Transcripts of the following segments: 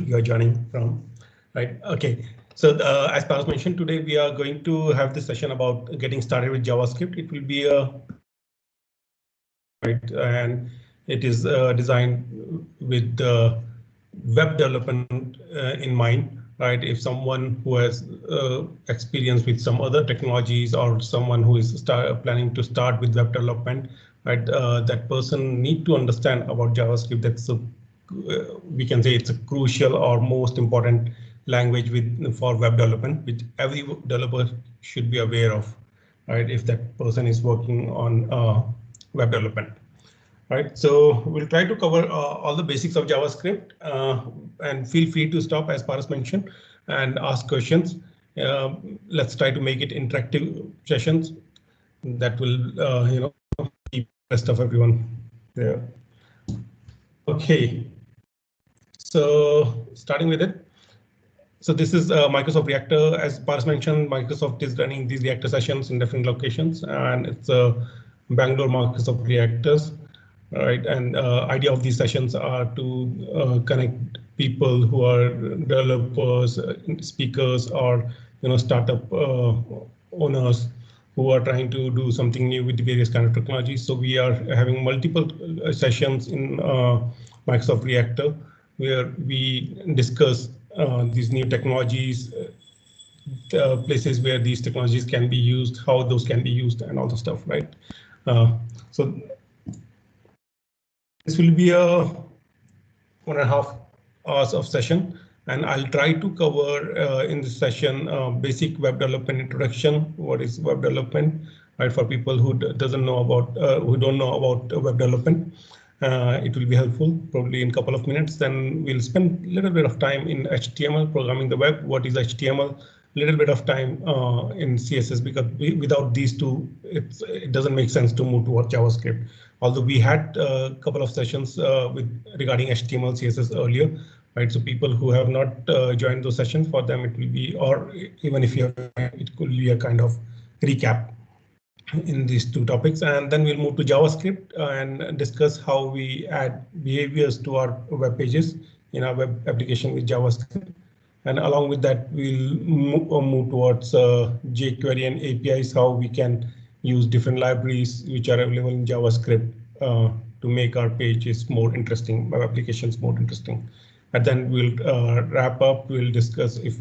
you are joining from. Right. OK. So as Paras mentioned, today we are going to have this session about getting started with JavaScript. It will be a right, and it is designed with web development in mind. Right, if someone who has experience with some other technologies or someone who is planning to start with web development, right, that person need to understand about JavaScript. That's a, we can say it's a crucial or most important language for web development, which every developer should be aware of, right, if that person is working on web development. Right, so we'll try to cover all the basics of JavaScript, and feel free to stop as Paras mentioned and ask questions. Let's try to make it interactive sessions that will keep the rest of everyone there. OK, so starting with it. So this is Microsoft Reactor. As Paras mentioned, Microsoft is running these Reactor sessions in different locations, and it's Bangalore Microsoft Reactors. Right, and idea of these sessions are to connect people who are developers, speakers, or startup owners who are trying to do something new with various kind of technologies. So we are having multiple sessions in Microsoft Reactor where we discuss these new technologies, places where these technologies can be used, how those can be used, and all the stuff. Right. So this will be a 1.5 hours of session, and I'll try to cover in this session basic web development introduction. What is web development? Right, for people who doesn't know about who don't know about web development. It will be helpful probably in a couple of minutes. Then we'll spend a little bit of time in HTML, programming the web. What is HTML? Little bit of time in CSS, because without these two, it doesn't make sense to move towards JavaScript. Although we had a couple of sessions regarding HTML, CSS earlier, right? So people who have not joined those sessions, for them it will be, or even if you have, it could be a kind of recap in these two topics. And then we'll move to JavaScript and discuss how we add behaviors to our web pages in our web application with JavaScript. And along with that, we'll move towards jQuery and APIs, how we can use different libraries which are available in JavaScript to make our pages more interesting, web applications more interesting. And then we'll wrap up. We'll discuss, if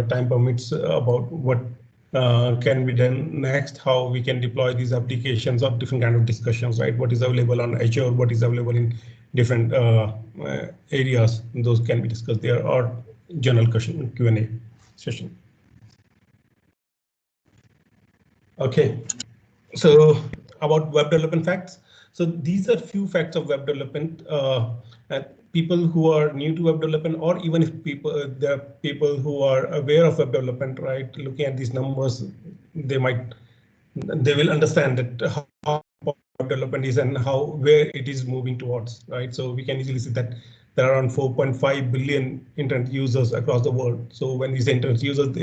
time permits, about what can be done next, how we can deploy these applications, of different kind of discussions, right? What is available on Azure, what is available in different areas, those can be discussed there, or general question Q&A session. OK, so about web development facts. So these are few facts of web development. And people who are new to web development, or even if there are people who are aware of web development, right, looking at these numbers, they will understand that how web development is and where it is moving towards, right? So we can easily see that there are around 4.5 billion internet users across the world. So when we say internet users,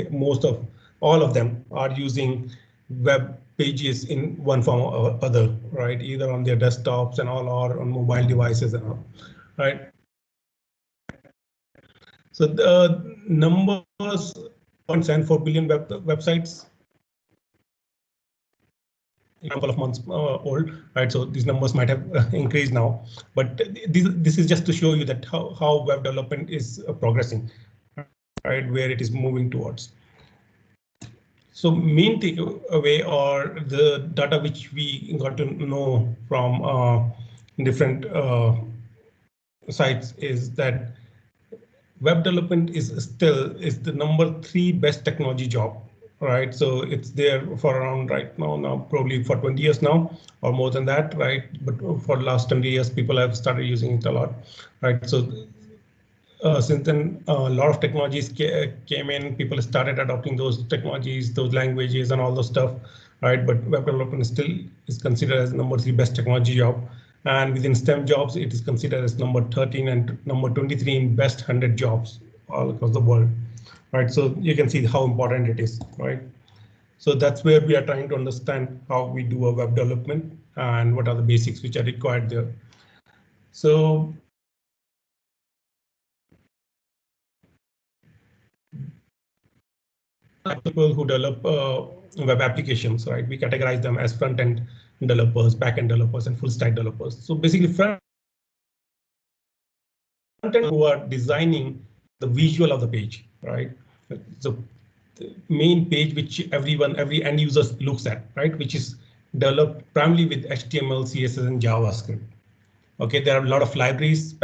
all of them are using web pages in one form or other, right? Either on their desktops and all, or on mobile devices and all, right? So the numbers 0.74 billion websites, a couple of months old, right? So these numbers might have increased now, but this is just to show you that how web development is progressing, right? Where it is moving towards. So main takeaway, or the data which we got to know from different sites, is that web development is the number 3 best technology job, right? So it's there for around right now probably for 20 years now, or more than that, right? But for the last 20 years, people have started using it a lot, right? So since then, a lot of technologies came in, people started adopting those technologies, those languages, and all those stuff, right? But web development still is considered as number 3 best technology job. And within STEM jobs, it is considered as number 13 and number 23 in best 100 jobs all across the world, right? So you can see how important it is, right? So that's where we are trying to understand how we do a web development and what are the basics which are required there. So people who develop web applications, right? We categorize them as front-end developers, back-end developers, and full-stack developers. So basically, front-end who are designing the visual of the page, right? So the main page which every end user looks at, right? Which is developed primarily with HTML, CSS, and JavaScript. Okay, there are a lot of libraries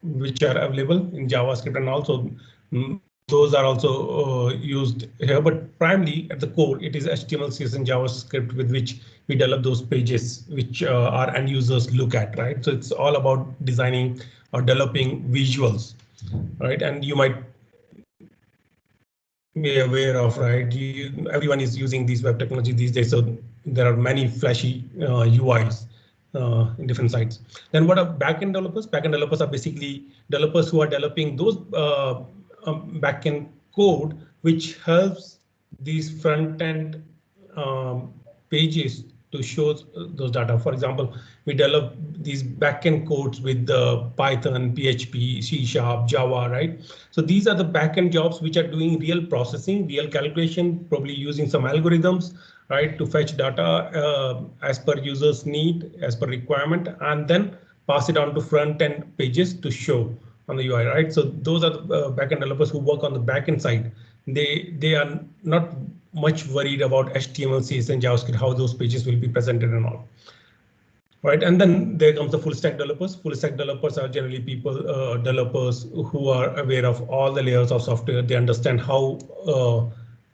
which are available in JavaScript, and also those are also used here. But primarily at the core, it is HTML, CSS, and JavaScript with which we develop those pages which our end users look at, right? So it's all about designing or developing visuals, right? And you might be aware of, right? Everyone is using these web technology these days, so there are many flashy UIs in different sites. Then what are backend developers? Backend developers are basically developers who are developing those backend code which helps these front end pages to show those data. For example, we develop these backend codes with Python, PHP, C#, Java, right? So these are the backend jobs which are doing real processing, real calculation, probably using some algorithms, right, to fetch data as per user's need, as per requirement, and then pass it on to front end pages to show on the UI, right? So those are the backend developers who work on the backend side. They are not much worried about HTML, CSS, and JavaScript, how those pages will be presented and all. Right, and then there comes the full stack developers. Full stack developers are generally people, developers who are aware of all the layers of software. They understand how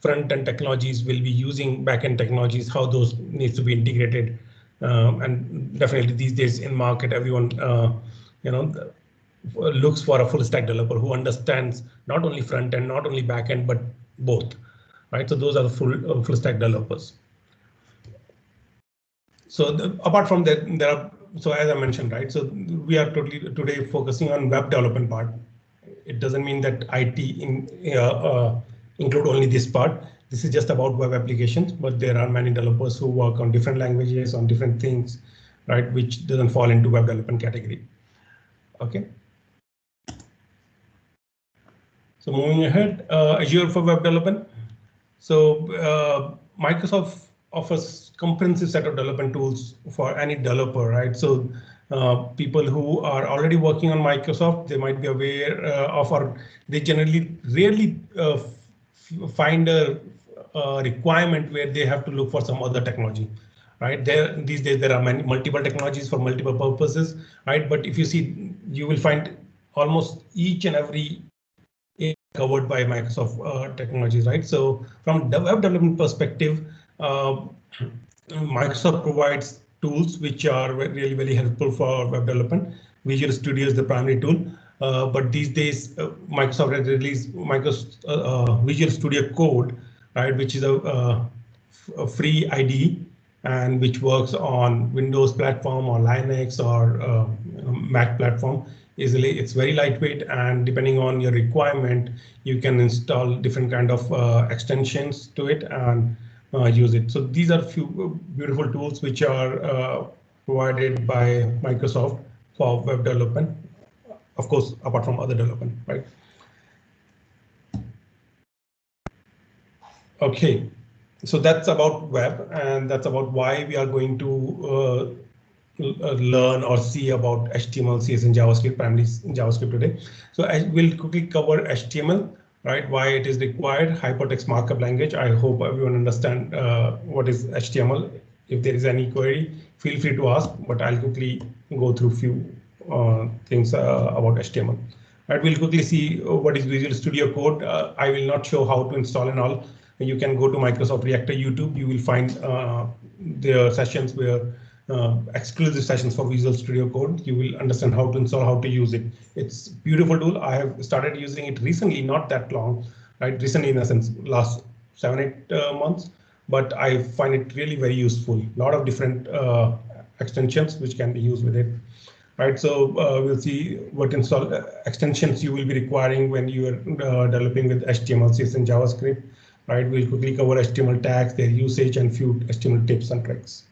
front end technologies will be using back end technologies, how those needs to be integrated. And definitely these days in market, everyone looks for a full stack developer who understands not only front end, not only back end, but both. Right, so those are the full stack developers. So apart from that, there are, so as I mentioned, right, so we are today focusing on web development part. It doesn't mean that IT include only this part. This is just about web applications, but there are many developers who work on different languages, on different things, right, which doesn't fall into web development category. Okay. So moving ahead, Azure for web development. So Microsoft offers comprehensive set of development tools for any developer, right? So people who are already working on Microsoft, they might be aware of, or they generally rarely find a requirement where they have to look for some other technology, right? These days there are multiple technologies for multiple purposes, right? But if you see, you will find almost each and every covered by Microsoft technologies, right? So from the web development perspective, Microsoft provides tools which are really very helpful for web development. Visual Studio is the primary tool, but these days Microsoft has released Visual Studio Code, right, which is a free IDE and which works on Windows platform or Linux or Mac platform easily. It's very lightweight, and depending on your requirement, you can install different kind of extensions to it and use it. So these are few beautiful tools which are provided by Microsoft for web development, of course, apart from other development, right? Okay, so that's about web, and that's about why we are going to learn or see about HTML, CSS, and JavaScript, primarily JavaScript today. So I will quickly cover HTML, right? Why it is required, hypertext markup language. I hope everyone understand what is HTML. If there is any query, feel free to ask, but I'll quickly go through few things about HTML. Right, we'll quickly see what is Visual Studio Code. I will not show how to install and all. You can go to Microsoft Reactor YouTube. You will find their sessions where exclusive sessions for Visual Studio Code. You will understand how to install, how to use it. It's a beautiful tool. I have started using it recently, not that long, right? Recently, in a sense, last 7-8 months, but I find it really very useful. A lot of different extensions which can be used with it. Right, so we'll see what install extensions you will be requiring when you are developing with HTML, CSS, and JavaScript. Right, we'll quickly cover HTML tags, their usage, and few HTML tips and tricks.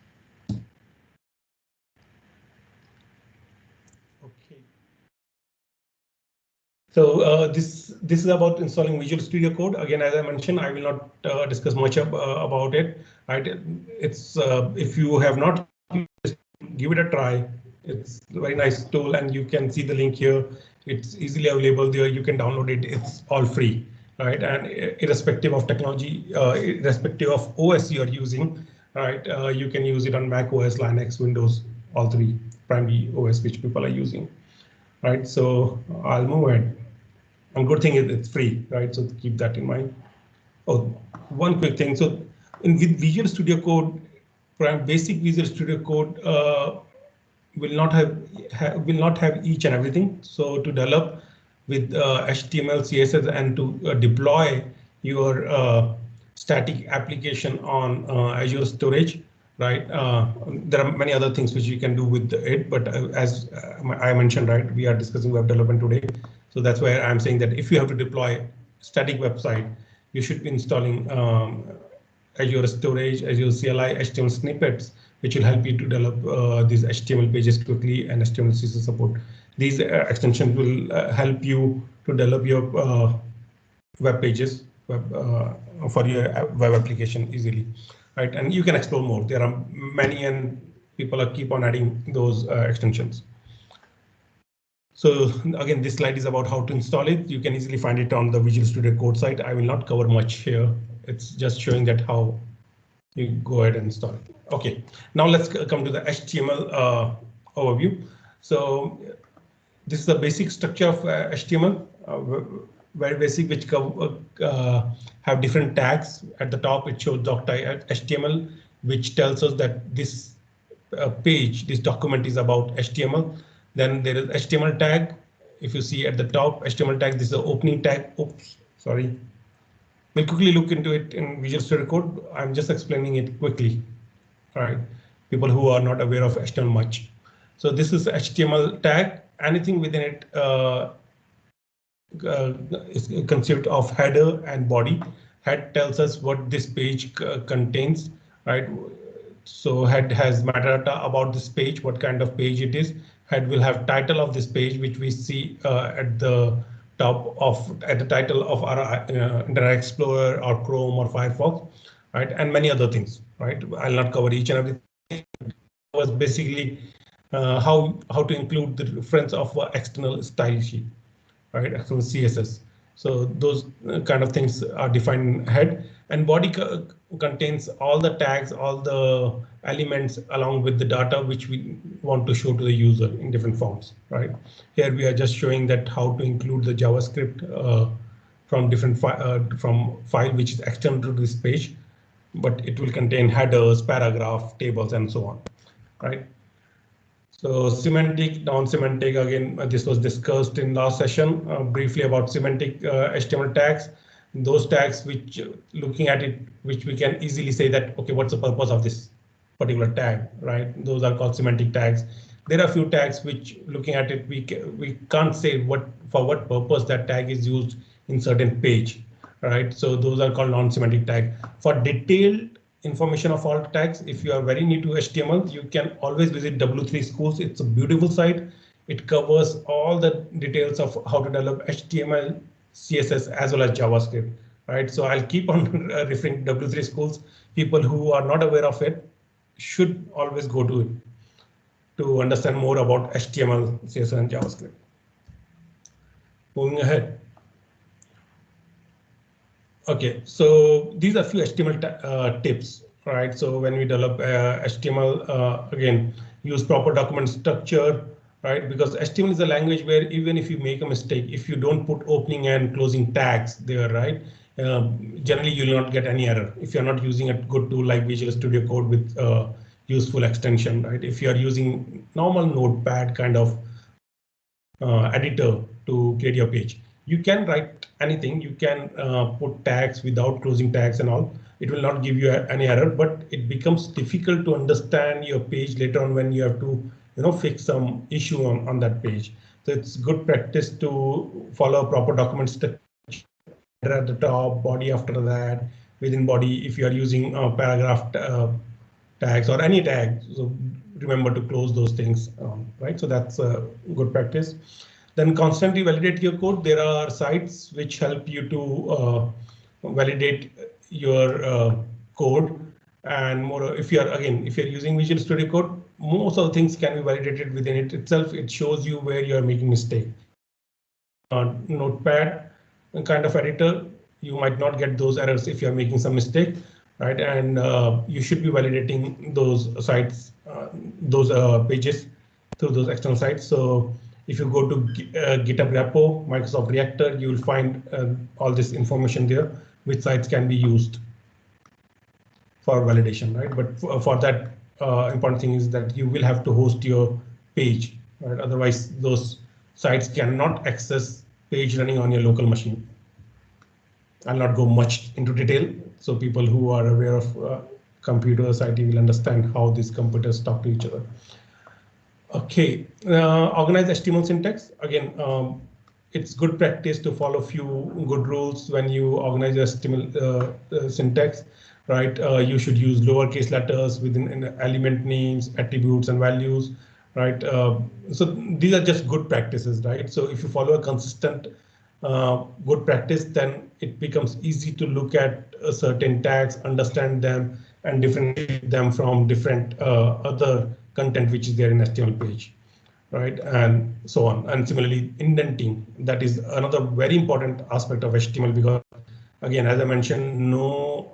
Okay. So this is about installing Visual Studio Code. Again, as I mentioned, I will not discuss much about it. Right? It's if you have not give it a try. It's a very nice tool, and you can see the link here. It's easily available there. You can download it. It's all free, right? And irrespective of technology, irrespective of OS you are using, right? You can use it on Mac OS, Linux, Windows, all three primary OS which people are using, right? So I'll move ahead. And good thing is it's free, right? So keep that in mind. Oh, one quick thing. So with Visual Studio Code, basic Visual Studio Code will not have each and everything. So to develop with HTML, CSS, and to deploy your static application on Azure storage, right? There are many other things which you can do with it, but as I mentioned, right, we are discussing web development today. So that's why I'm saying that if you have to deploy static website, you should be installing Azure Storage, Azure CLI, HTML snippets, which will help you to develop these HTML pages quickly and HTML CSS support. These extensions will help you to develop your web pages for your web application easily, right? And you can explore more. There are many, and people are keep on adding those extensions. So again, this slide is about how to install it. You can easily find it on the Visual Studio Code site. I will not cover much here. It's just showing that how you go ahead and install it. OK, now let's come to the HTML overview. So this is the basic structure of HTML, very basic, which have different tags. At the top, it shows doc.html, which tells us that this page, this document is about HTML. Then there is HTML tag. If you see at the top, HTML tag, this is the opening tag. Oops, sorry. We'll quickly look into it in Visual Studio Code. I'm just explaining it quickly. All right, people who are not aware of HTML much. So this is HTML tag. Anything within it is conceived of header and body. Head tells us what this page contains, right? So head has metadata about this page, what kind of page it is. Head will have title of this page, which we see at the title of our Internet Explorer or Chrome or Firefox, right? And many other things, right? I'll not cover each and everything. It was basically how to include the reference of external style sheet, right? External CSS. So those kind of things are defined in head, and body contains all the tags, all the elements along with the data which we want to show to the user in different forms, right? Here we are just showing that how to include the JavaScript from different file which is external to this page, but it will contain headers, paragraph, tables, and so on, right? So semantic, non-semantic, again, this was discussed in last session briefly about semantic HTML tags. Those tags which looking at it, which we can easily say that, OK, what's the purpose of this particular tag, right? Those are called semantic tags. There are a few tags which looking at it, we can't say for what purpose that tag is used in certain page, right? So those are called non-semantic tag. For detailed information of all tags, if you are very new to HTML, you can always visit W3 Schools. It's a beautiful site. It covers all the details of how to develop HTML, CSS, as well as JavaScript, right? So I'll keep on referring to W3 Schools. People who are not aware of it should always go to it to understand more about HTML, CSS, and JavaScript. Moving ahead. OK, so these are few HTML tips, right? So when we develop HTML, again, use proper document structure, right? Because HTML is a language where even if you make a mistake, if you don't put opening and closing tags there, right? Generally, you will not get any error if you're not using a good tool like Visual Studio Code with useful extension, right? If you are using normal Notepad kind of editor to create your page, you can write anything. You can put tags without closing tags and all. It will not give you any error, but it becomes difficult to understand your page later on when you have to, fix some issue on that page. So it's good practice to follow proper document structure at the top, body after that, within body. If you are using paragraph tags or any tag, so remember to close those things, right? So that's a good practice. Then constantly validate your code. There are sites which help you to validate your code. And more, if you're using Visual Studio Code, most of the things can be validated within it itself. It shows you where you are making mistake. Notepad kind of editor, you might not get those errors if you are making some mistake, right? And you should be validating those sites, those pages through those external sites. So if you go to GitHub repo, Microsoft Reactor, you will find all this information there, which sites can be used for validation, right? But for that, important thing is that you will have to host your page, right? Otherwise, those sites cannot access page running on your local machine. I'll not go much into detail, so people who are aware of computers, IT will understand how these computers talk to each other. Okay, organize HTML syntax. Again, it's good practice to follow few good rules when you organize your HTML syntax, right? You should use lowercase letters within element names, attributes, and values, right? So these are just good practices, right? So if you follow a consistent good practice, then it becomes easy to look at certain tags, understand them, and differentiate them from different other content which is there in HTML page, right? And so on. And similarly, indenting, that is another very important aspect of HTML, because again, as I mentioned, no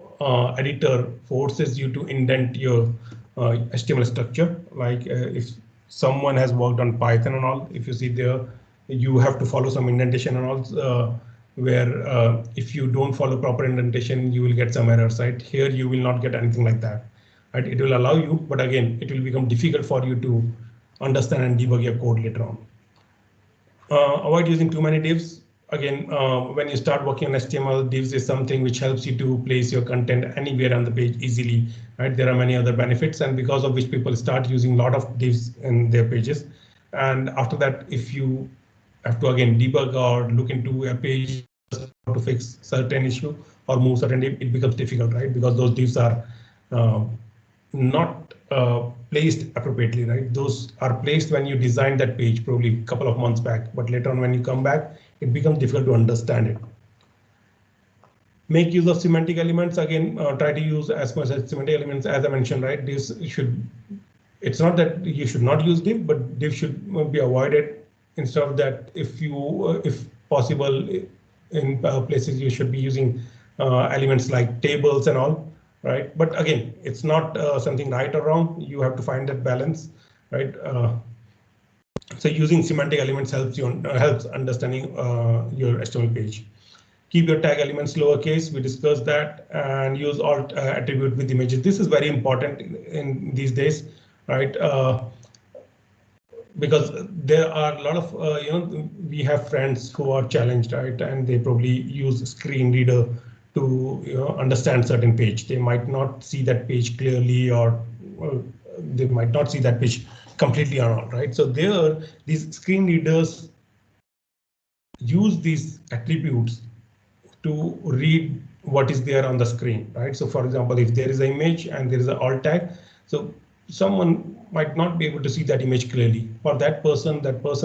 editor forces you to indent your HTML structure. Like if someone has worked on Python and all, if you see there, you have to follow some indentation and all, where if you don't follow proper indentation, you will get some errors, right? Here, you will not get anything like that, right? It will allow you, but again, it will become difficult for you to understand and debug your code later on. Avoid using too many divs. Again, when you start working on HTML, divs is something which helps you to place your content anywhere on the page easily, right? There are many other benefits, and because of which people start using a lot of divs in their pages. And after that, if you have to again debug or look into a page to fix certain issue or move certain div, it becomes difficult, right? Because those divs are not placed appropriately, right? Those are placed when you design that page, probably a couple of months back, but later on when you come back, it becomes difficult to understand it. Make use of semantic elements. Again, try to use as much as semantic elements as I mentioned, right? This should, it's not that you should not use div, but div should be avoided. Instead of that, if you, if possible, in places you should be using elements like tables and all, right? But again, it's not something right or wrong. You have to find that balance, right? So using semantic elements helps you helps understanding your HTML page. Keep your tag elements lowercase. We discussed that, and use alt attribute with images. This is very important in these days, right? Because there are a lot of we have friends who are challenged, right, and they probably use screen reader to understand certain page. They might not see that page clearly, or they might not see that page completely or not, right? So there, these screen readers use these attributes to read what is there on the screen, right? So for example, if there is an image and there is an alt tag, so someone might not be able to see that image clearly. For that person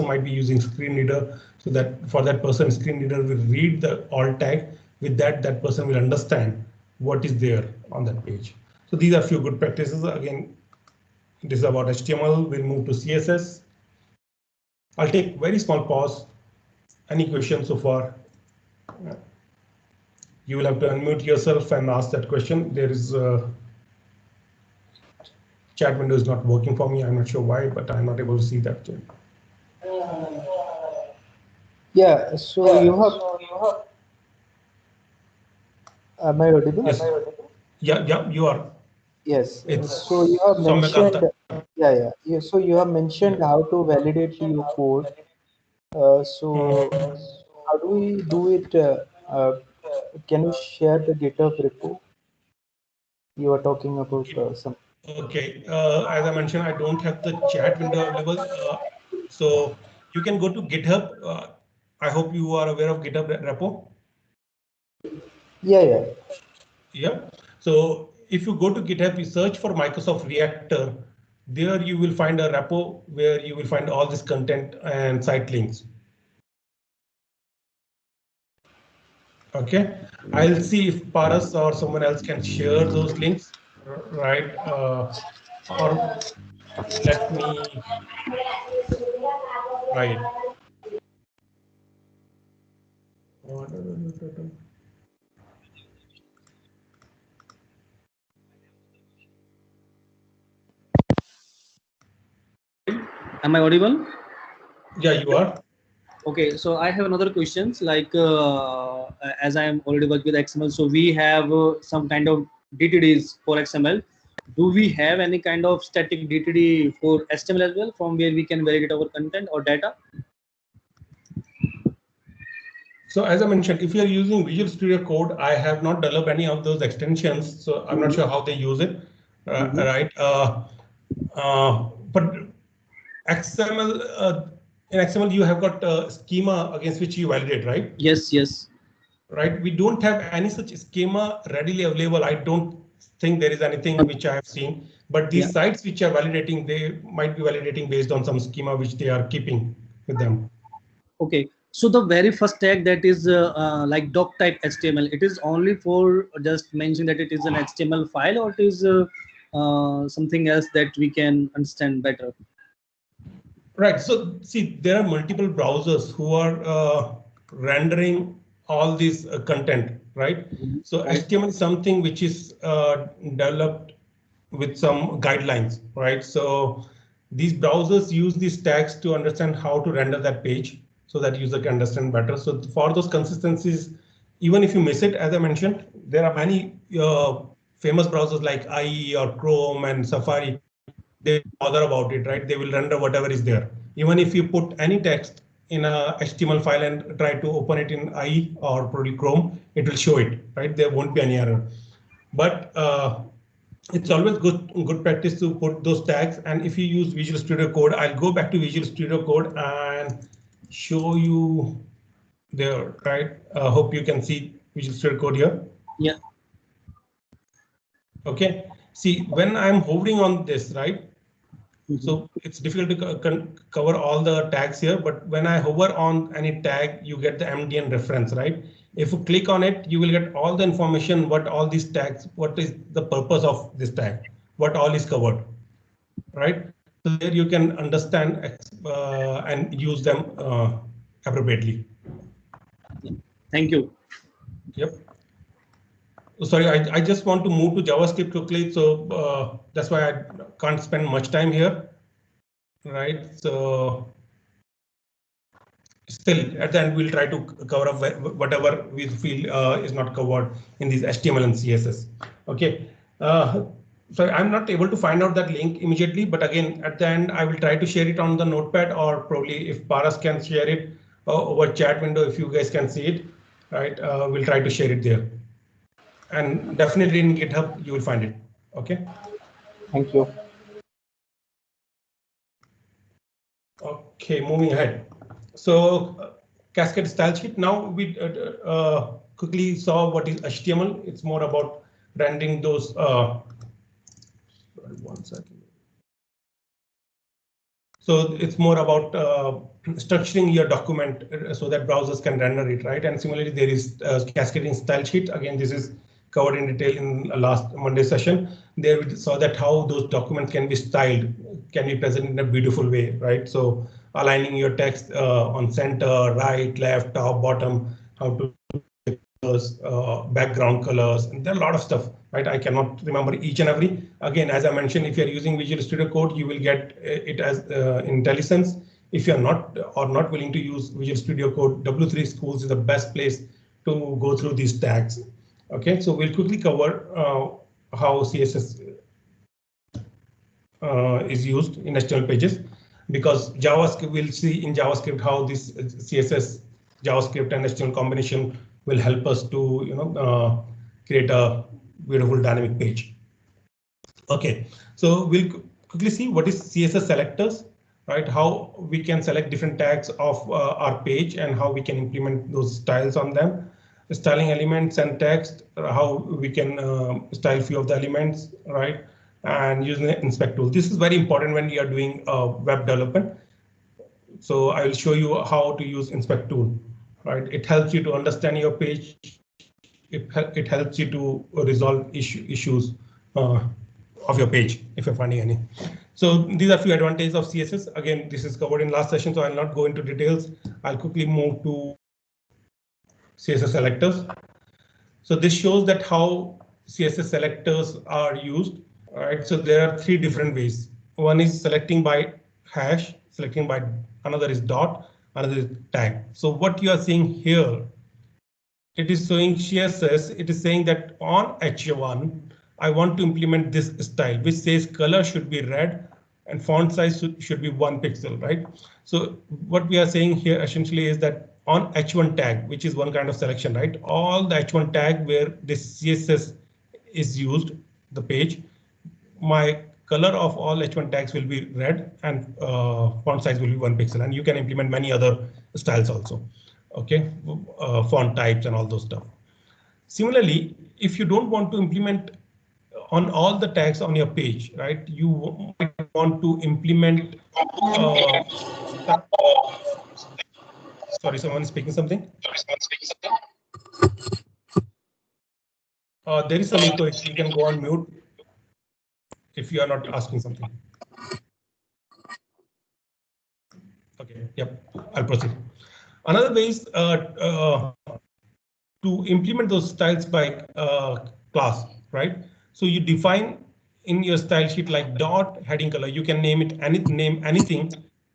might be using screen reader, so that for that person, screen reader will read the alt tag. With that, that person will understand what is there on that page. So these are few good practices. Again, this is about HTML. We'll move to CSS. I'll take very small pause. Any questions so far? You will have to unmute yourself and ask that question. There is a chat window is not working for me. I'm not sure why, but I'm not able to see that. Yeah, so you have. Am I audible? Yes. Yeah, you are. Yes. It's so you have mentioned. yeah. So you have mentioned how to validate your code. So how do we do it? Can you share the GitHub repo? You are talking about some. Okay, as I mentioned, I don't have the chat window available. So you can go to GitHub. I hope you are aware of GitHub repo. Yeah. Yeah. So if you go to GitHub, you search for Microsoft Reactor. There you will find a repo where you will find all this content and site links. Okay, I'll see if Paras or someone else can share those links, right? Or let me try it. Am I audible? Yeah, you are. Okay, so I have another questions like as I am already working with XML, so we have some kind of DTDs for XML. Do we have any kind of static DTD for HTML as well, from where we can validate our content or data? So as I mentioned, if you are using Visual Studio Code, I have not developed any of those extensions, so I'm not sure how they use it, right? But XML, in XML, you have got a schema against which you validate, right? Yes, yes. Right. We don't have any such schema readily available. I don't think there is anything which I have seen, but these sites which are validating, they might be validating based on some schema which they are keeping with them. Okay, so the very first tag that is like doc type HTML, it is only for just mentioning that it is an HTML file, or it is something else that we can understand better. Right. So see, there are multiple browsers who are rendering all this content, right? So HTML is something which is developed with some guidelines, right? So these browsers use these tags to understand how to render that page so that user can understand better. So for those consistencies, even if you miss it, as I mentioned, there are many famous browsers like IE or Chrome and Safari. They bother about it, right? They will render whatever is there. Even if you put any text in a HTML file and try to open it in IE or probably Chrome, it will show it, right? There won't be any error. But it's always good practice to put those tags. And if you use Visual Studio Code, I'll go back to Visual Studio Code and show you there, right? Hope you can see Visual Studio Code here. Yeah. Okay. See, when I'm hovering on this, right? So it's difficult to cover all the tags here, but when I hover on any tag, you get the MDN reference, right? If you click on it, you will get all the information, what all these tags, what is the purpose of this tag, what all is covered, right? So there you can understand and use them appropriately. Thank you. Yep. Sorry, I just want to move to JavaScript quickly, so that's why I can't spend much time here. Right, so still at the end we'll try to cover up whatever we feel is not covered in these HTML and CSS. Okay, so I'm not able to find out that link immediately, but again at the end I will try to share it on the notepad, or probably if Paras can share it over chat window, if you guys can see it, right? We'll try to share it there, and definitely in GitHub you will find it. Okay. Thank you. Okay, moving ahead. So Cascade style sheet. Now we quickly saw what is HTML. It's more about rendering those. Sorry, 1 second. So it's more about structuring your document so that browsers can render it, right? And similarly, there is cascading style sheet. Again, this is covered in detail in last Monday session. There we saw that how those documents can be styled, can be presented in a beautiful way, right? So aligning your text on center, right, left, top, bottom, how to background colors, and there are a lot of stuff, right? I cannot remember each and every. Again, as I mentioned, if you're using Visual Studio Code, you will get it as IntelliSense. If you're not willing to use Visual Studio Code, W3 Schools is the best place to go through these tags. Okay, so we'll quickly cover how CSS is used in HTML pages, because JavaScript, we'll see in JavaScript how this CSS, JavaScript and HTML combination will help us to create a beautiful dynamic page. Okay, so we'll quickly see what is CSS selectors, right? How we can select different tags of our page and how we can implement those styles on them. Styling elements and text, how we can style few of the elements, right? And using the inspect tool. This is very important when you are doing web development. So I will show you how to use inspect tool, right? It helps you to understand your page it helps you to resolve issues of your page if you're finding any. So these are a few advantages of CSS. Again, this is covered in last session, so I'll not go into details. I'll quickly move to CSS selectors. So this shows that how CSS selectors are used. All right, so there are three different ways. One is selecting by hash, selecting by another is dot, another is tag. So what you are seeing here, it is showing CSS. It is saying that on H1, I want to implement this style, which says color should be red and font size should be 1 pixel, right? So what we are saying here essentially is that on H1 tag, which is one kind of selection, right? All the H1 tag where this CSS is used, the page, my color of all H1 tags will be red and font size will be 1 pixel. And you can implement many other styles also. Okay, font types and all those stuff. Similarly, if you don't want to implement on all the tags on your page, right, you might want to implement. Sorry, someone is speaking something. There is some echo. You can go on mute if you are not asking something. Okay, yep, I'll proceed. Another way is to implement those styles by class, right? So you define in your style sheet like dot heading color. You can name it anything.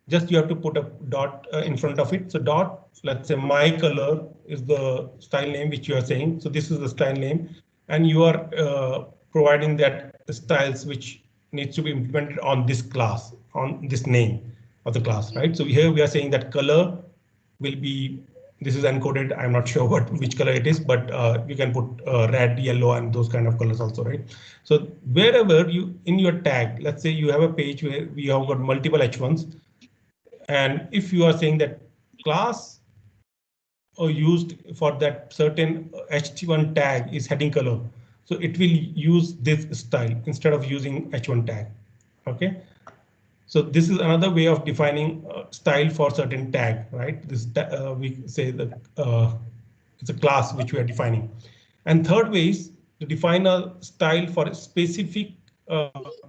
Just you have to put a dot in front of it. So dot, let's say my color is the style name which you are saying. So this is the style name, and you are providing that styles which needs to be implemented on this class, on this name of the class, right? So here we are saying that color will be, this is encoded. I'm not sure which color it is, but you can put red, yellow, and those kind of colors also, right? So wherever you in your tag, let's say you have a page where we have got multiple H1s, and if you are saying that class or used for that certain H1 tag is heading color, so it will use this style instead of using H1 tag. Okay. So this is another way of defining style for certain tag, right? This we say that it's a class which we are defining. And third way is to define a style for a specific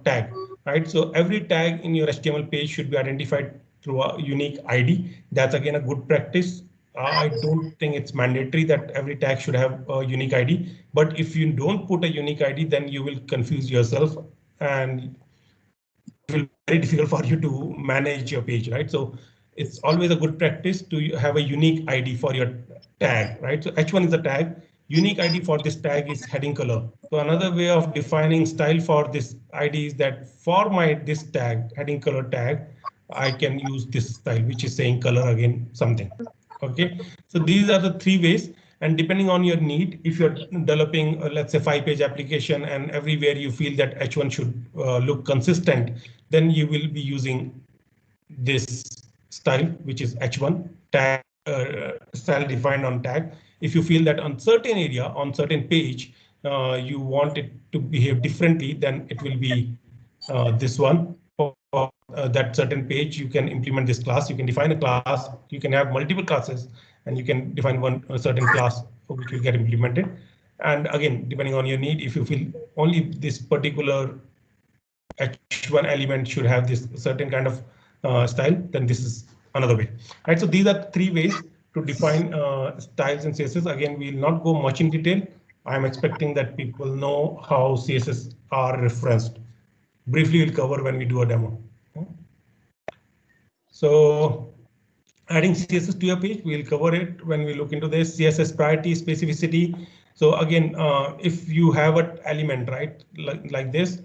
tag, right? So every tag in your HTML page should be identified through a unique ID. That's again a good practice. I don't think it's mandatory that every tag should have a unique ID, but if you don't put a unique ID, then you will confuse yourself and it will be very difficult for you to manage your page, right? So it's always a good practice to have a unique ID for your tag, right? So H1 is a tag. Unique ID for this tag is heading color. So another way of defining style for this ID is that for this tag, heading color tag, I can use this style, which is saying color again something. Okay, so these are the three ways. And depending on your need, if you're developing, let's say 5-page application and everywhere you feel that H1 should look consistent, then you will be using this style, which is H1 tag, style defined on tag. If you feel that on certain area, on certain page, you want it to behave differently, then it will be this one. For that certain page, you can implement this class. You can define a class. You can have multiple classes, and you can define a certain class which will get implemented. And again, depending on your need, if you feel only this particular H1 element should have this certain kind of style, then this is another way, right? So these are three ways to define styles and CSS. Again, we will not go much in detail. I'm expecting that people know how CSS are referenced. Briefly, we'll cover when we do a demo. So adding CSS to your page, we'll cover it when we look into this. CSS priority, specificity. So again, if you have an element, right, like this,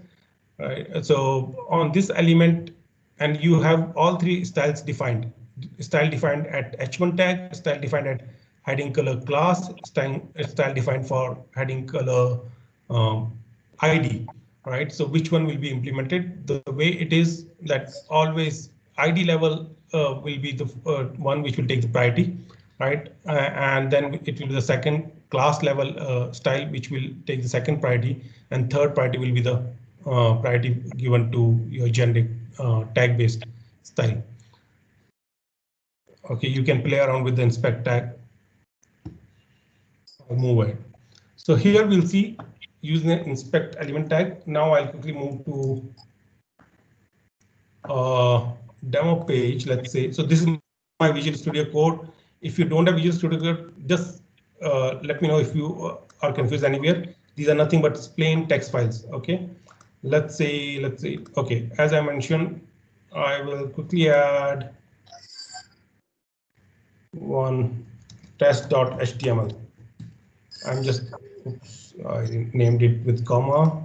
right? So on this element, and you have all three styles defined. Style defined at H1 tag, style defined at heading color class, style defined for heading color ID, right? So which one will be implemented? The way it is that always ID level will be the one which will take the priority, right? And then it will be the second class level style which will take the second priority, and third priority will be the priority given to your generic tag based style. Okay, you can play around with the inspect tag or move it. So here we'll see using the inspect element tag. Now I'll quickly move to demo page, let's say. So this is my Visual Studio Code. If you don't have Visual Studio Code, just let me know if you are confused anywhere. These are nothing but plain text files. OK, let's say, OK, as I mentioned, I will quickly add one test.html. I'm just, oops, I named it with comma.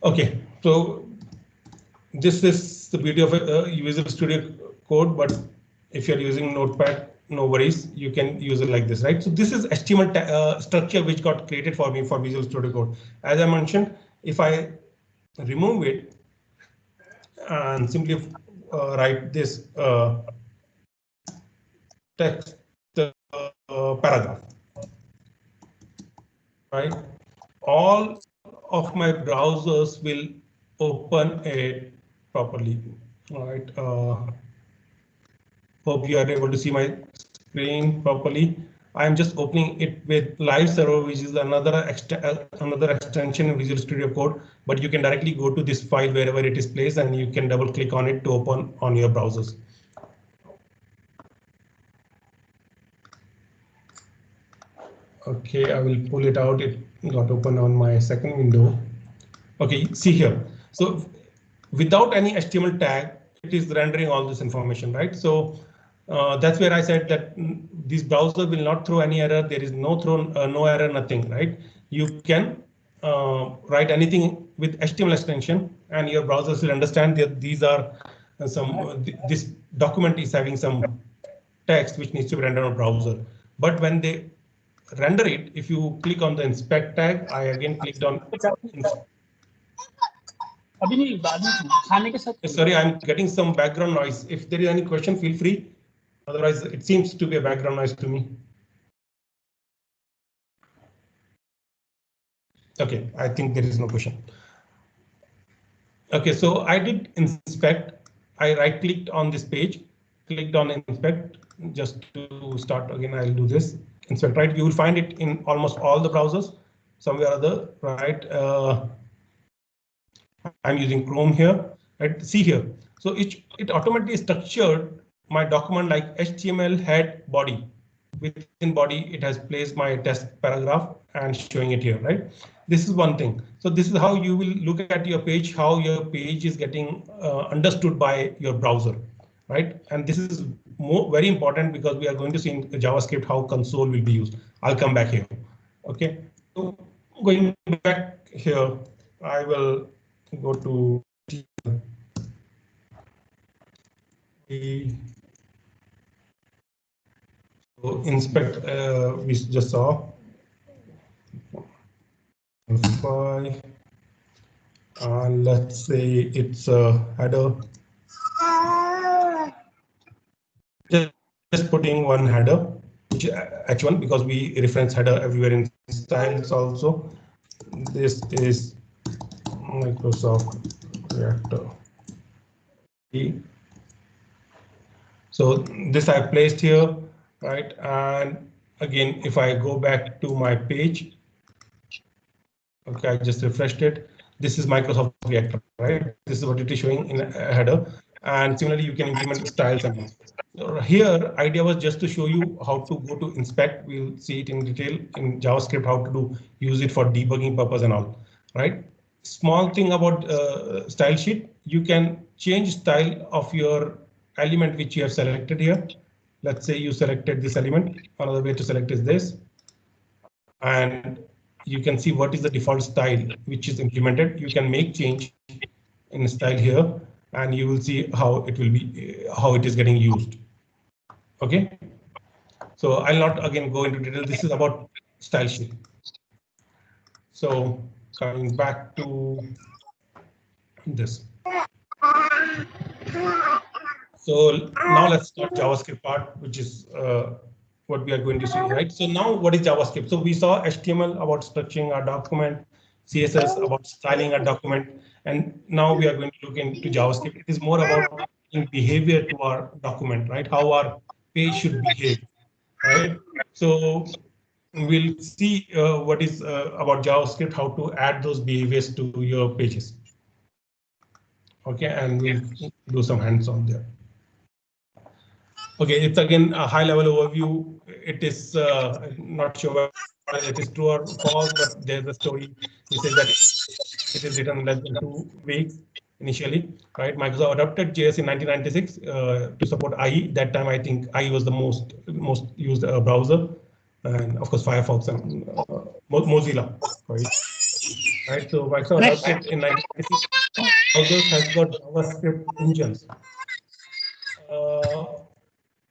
OK, so this is the beauty of a Visual Studio Code, but if you're using Notepad, no worries, you can use it like this, right? So this is HTML structure which got created for me for Visual Studio Code. As I mentioned, if I remove it and simply write this text paragraph, right? All of my browsers will open it properly, right? Hope you are able to see my screen properly. I'm just opening it with Live Server, which is another extension in Visual Studio Code, but you can directly go to this file wherever it is placed and you can double click on it to open on your browsers. OK, I will pull it out. It got open on my second window. OK, see here. So without any HTML tag, it is rendering all this information, right? So that's where I said that this browser will not throw any error. There is no error, nothing, right? You can write anything with HTML extension, and your browsers will understand that these are this document is having some text which needs to be rendered on browser. But when they render it, if you click on the inspect tag, I again clicked on. Sorry, I'm getting some background noise. If there is any question, feel free. Otherwise, it seems to be a background noise to me. OK, I think there is no question. OK, so I did inspect. I right clicked on this page, clicked on inspect. Just to start again, I'll do this inspect, right? You will find it in almost all the browsers somewhere or other, right? I'm using Chrome here, right? See here. So it automatically structured my document like HTML head body. Within body, it has placed my test paragraph and showing it here, right? This is one thing. So this is how you will look at your page, how your page is getting understood by your browser, right? And this is very important because we are going to see in JavaScript how console will be used. I'll come back here. OK, so going back here, I will go to so inspect, we just saw. Let's say it's a header. Just putting one header, which is H1 because we reference header everywhere in styles also. This is Microsoft Reactor. So this I placed here, right? And again, if I go back to my page, OK, I just refreshed it. This is Microsoft Reactor, right? This is what it is showing in a header. And similarly, you can implement styles. And here, idea was just to show you how to go to inspect. We'll see it in detail in JavaScript, how to use it for debugging purpose and all, right? Small thing about style sheet, you can change style of your element which you have selected here. Let's say you selected this element. Another way to select is this. And you can see what is the default style which is implemented. You can make change in style here, and you will see how it will be, how it is getting used. OK, so I'll not again go into detail. This is about style sheet. So coming back to this. So now let's start JavaScript part, which is what we are going to see, right? So now what is JavaScript? So we saw HTML about structuring our document, CSS, about styling a document. And now we are going to look into JavaScript. It is more about behavior to our document, right? How our page should behave, right? So we'll see what is about JavaScript, how to add those behaviors to your pages. Okay, and we'll do some hands-on there. Okay, it's again a high-level overview. It is not sure whether it is true or false, but there's a story. He says that it is written in less than 2 weeks initially, right? Microsoft adopted JS in 1996 to support IE. That time, I think IE was the most used browser, and of course Firefox and Mozilla, right? So Microsoft adopted in 1996. Browsers has got JavaScript engines.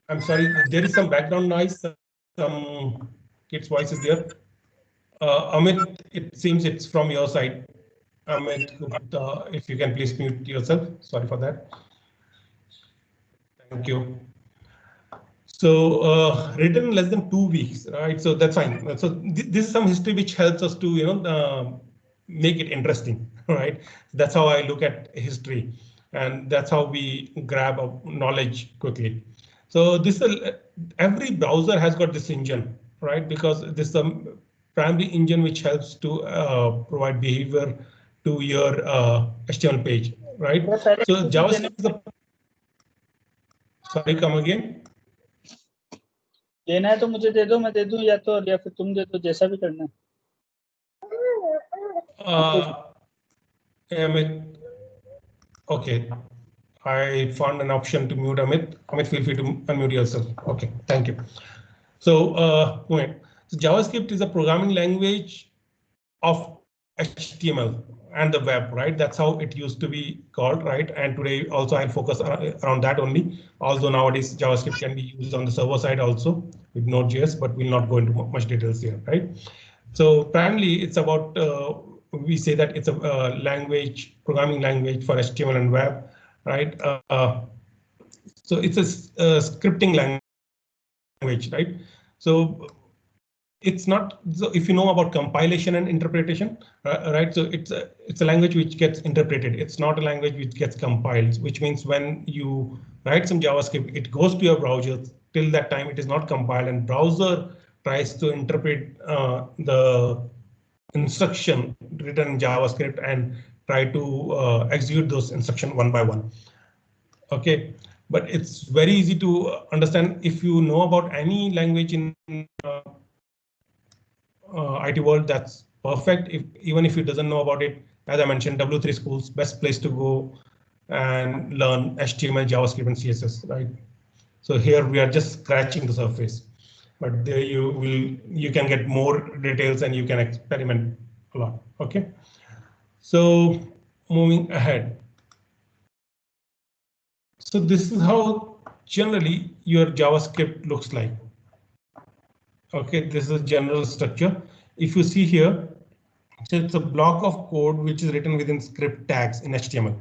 I'm sorry, there is some background noise. Some kids' voices there. Amit, it seems it's from your side. Amit, if you can please mute yourself. Sorry for that. Thank you. So written in less than 2 weeks, right? So that's fine. So this is some history which helps us to make it interesting, right? That's how I look at history, and that's how we grab knowledge quickly. So this every browser has got this engine, right? Because this is the primary engine which helps to provide behavior to your HTML page, right? So JavaScript is a sorry, come again. लेना है तो मुझे दे दो, मैं दे दूं, या फिर तुम दे दो, जैसा भी करना है। Amit, okay. I found an option to mute Amit. Amit, feel free to unmute yourself. Okay, thank you. So, so JavaScript is a programming language of HTML and the web, right? That's how it used to be called, right? And today also I'll focus around that only. Although nowadays JavaScript can be used on the server side also with Node.js, but we'll not go into much details here, right? So primarily it's about, we say that it's a programming language for HTML and web, right? So it's a scripting language, right? So it's not, so if you know about compilation and interpretation, right? So it's a language which gets interpreted. It's not a language which gets compiled, which means when you write some JavaScript, it goes to your browser. Till that time, it is not compiled, and browser tries to interpret the instruction written in JavaScript and try to execute those instructions one by one. Okay, but it's very easy to understand if you know about any language in IT world. That's perfect. Even if you doesn't know about it, as I mentioned, W3 Schools, best place to go and learn HTML, JavaScript, and CSS, right? So here we are just scratching the surface, but there you can get more details and you can experiment a lot. Okay, so moving ahead. So this is how generally your JavaScript looks like. Okay, this is general structure. If you see here, so it's a block of code which is written within script tags in HTML.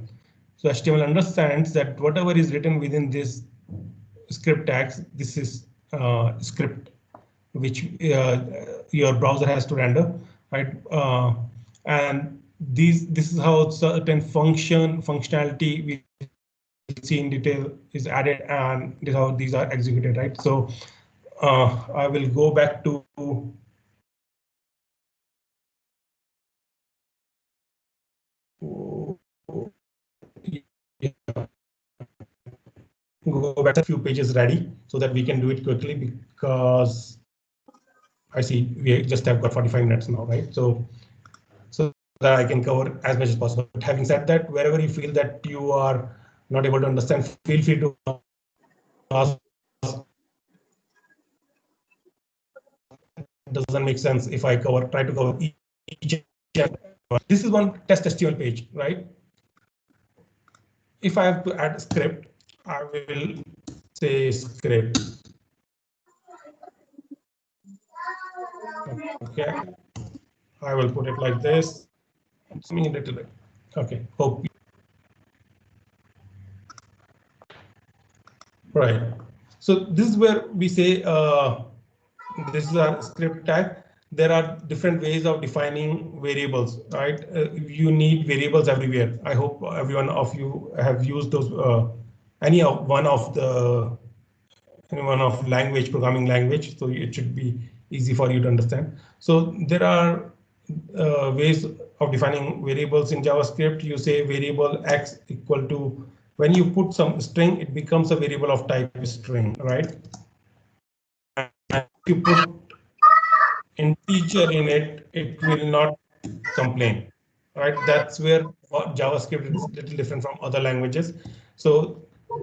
So HTML understands that whatever is written within this script tags, this is script which your browser has to render, right? And this is how certain functionality we see in detail is added, and this is how these are executed, right? So I will go back to go back a few pages ready so that we can do it quickly, because I see we just have got 45 minutes now, right? So that I can cover as much as possible. But having said that, wherever you feel that you are not able to understand, feel free to ask. Doesn't make sense if I try to cover each. This is one test HTML page, right? If I have to add a script, I will say script. Okay, I will put it like this. It's me a little bit. Okay, hope. Right. So this is where we say this is our script tag. there are different ways of defining variables, right? You need variables everywhere. I hope everyone of you have used those, any of one of language, programming language, so it should be easy for you to understand. So there are ways of defining variables in JavaScript. You say variable x equal to, when you put some string, it becomes a variable of type string, right? And if you put integer in it, it will not complain, right? That's where JavaScript is a little different from other languages. So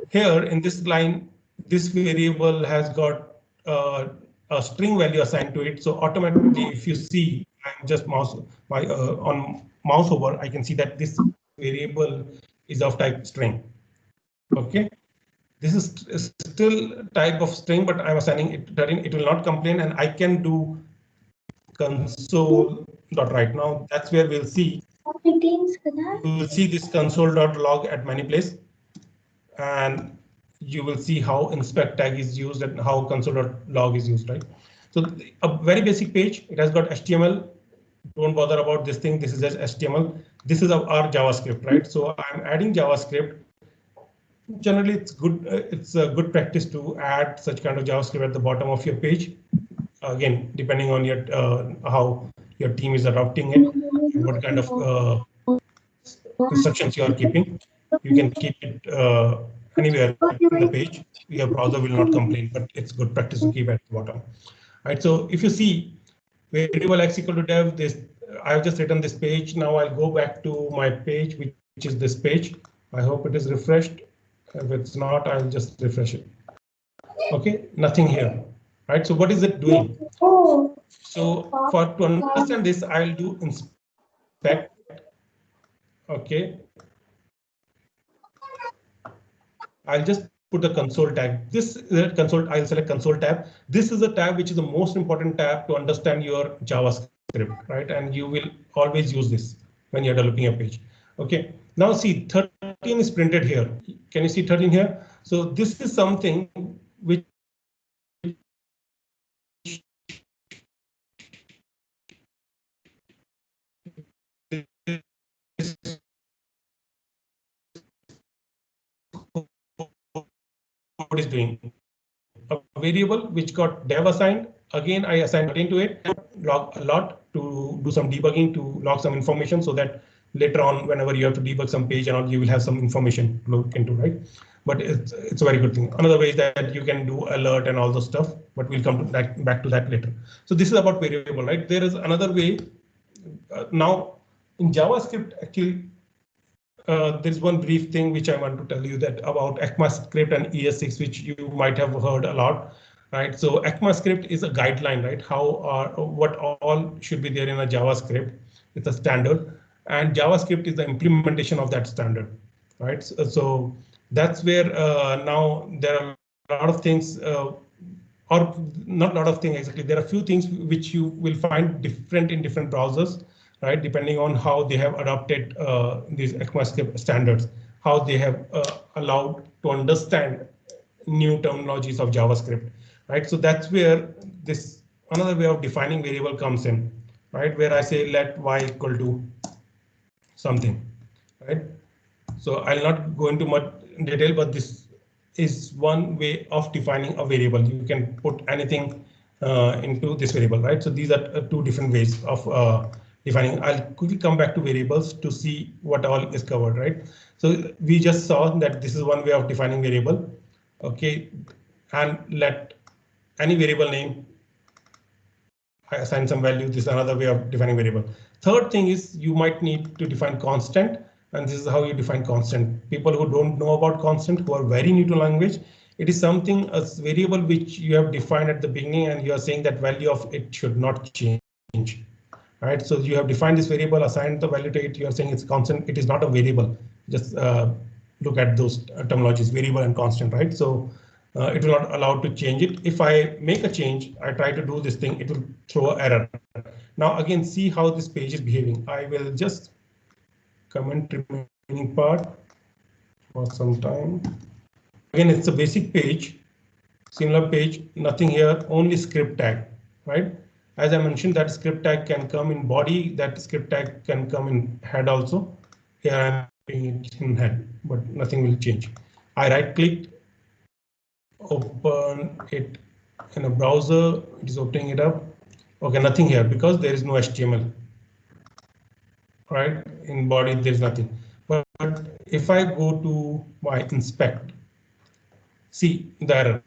here in this line, this variable has got a string value assigned to it. So automatically, if you see, I'm just on mouse over, I can see that this variable is of type string. Okay. This is still type of string, but I'm assigning it 13. It will not complain, and I can do console.write. Now that's where we'll see. You will see this console.log at many places, and you will see how inspect tag is used and how console.log is used, right? So a very basic page. It has got HTML. Don't bother about this thing. This is just HTML. This is our JavaScript, right? So I'm adding JavaScript. Generally, it's good. It's a good practice to add such kind of JavaScript at the bottom of your page. Again, depending on your how your team is adopting it, and what kind of instructions you are keeping, you can keep it anywhere in the page. Your browser will not complain, but it's good practice to keep at the bottom. Right. So if you see variable x equal to dev, this I've just written this page. Now I'll go back to my page, which is this page. I hope it is refreshed. If it's not, I'll just refresh it. OK, nothing here. Right. So what is it doing? So to understand this, I'll do inspect. OK. I'll just put the console tag. This is a console. I'll select console tab. This is a tab which is the most important tab to understand your JavaScript, right? And you will always use this when you're developing a page. OK. Now see, 13 is printed here. Can you see 13 here? So this is something which code is doing. A variable which got dev assigned. Again, I assigned 13 to it, log a lot to do some debugging, to log some information, so that later on, whenever you have to debug some page and all, you will have some information to look into, right? But it's a very good thing. Another way is that you can do alert and all those stuff, but we'll come to that, back to that later. So this is about variable, right? There is another way. Now in JavaScript, actually, there's one brief thing which I want to tell you that about ECMAScript and ES6, which you might have heard a lot, right? So ECMAScript is a guideline, right? What all should be there in a JavaScript. It's a standard, and JavaScript is the implementation of that standard, right? So that's where now there are a lot of things, or not a lot of things exactly. There are a few things which you will find different in different browsers, right? Depending on how they have adopted these ECMAScript standards, how they have allowed to understand new terminologies of JavaScript, right? So that's where this another way of defining variable comes in, right? Where I say let y equal to something, right? So I'll not go into much detail, but this is one way of defining a variable. You can put anything into this variable, right? So these are two different ways of defining. I'll quickly come back to variables to see what all is covered, right? So we just saw that this is one way of defining variable. OK, and let any variable name I assign some value. This is another way of defining variable. Third thing is you might need to define constant, and this is how you define constant. People who don't know about constant, who are very new to language, it is something, a variable which you have defined at the beginning, and you are saying that value of it should not change. Right, so you have defined this variable, assigned the value to it. You are saying it's constant. It is not a variable. Just look at those terminologies, variable and constant, right? So it will not allow to change it. If I make a change, I try to do this thing, it will throw an error. Now again, see how this page is behaving. I will just comment remaining part for some time. Again, it's a basic page, similar page, nothing here, only script tag, right? As I mentioned, that script tag can come in body, that script tag can come in head also. Here I'm putting it in head, but nothing will change. I right click, open it in a browser, it is opening it up. Okay, nothing here because there is no HTML. Right, in body there's nothing. But if I go to my inspect, see the error,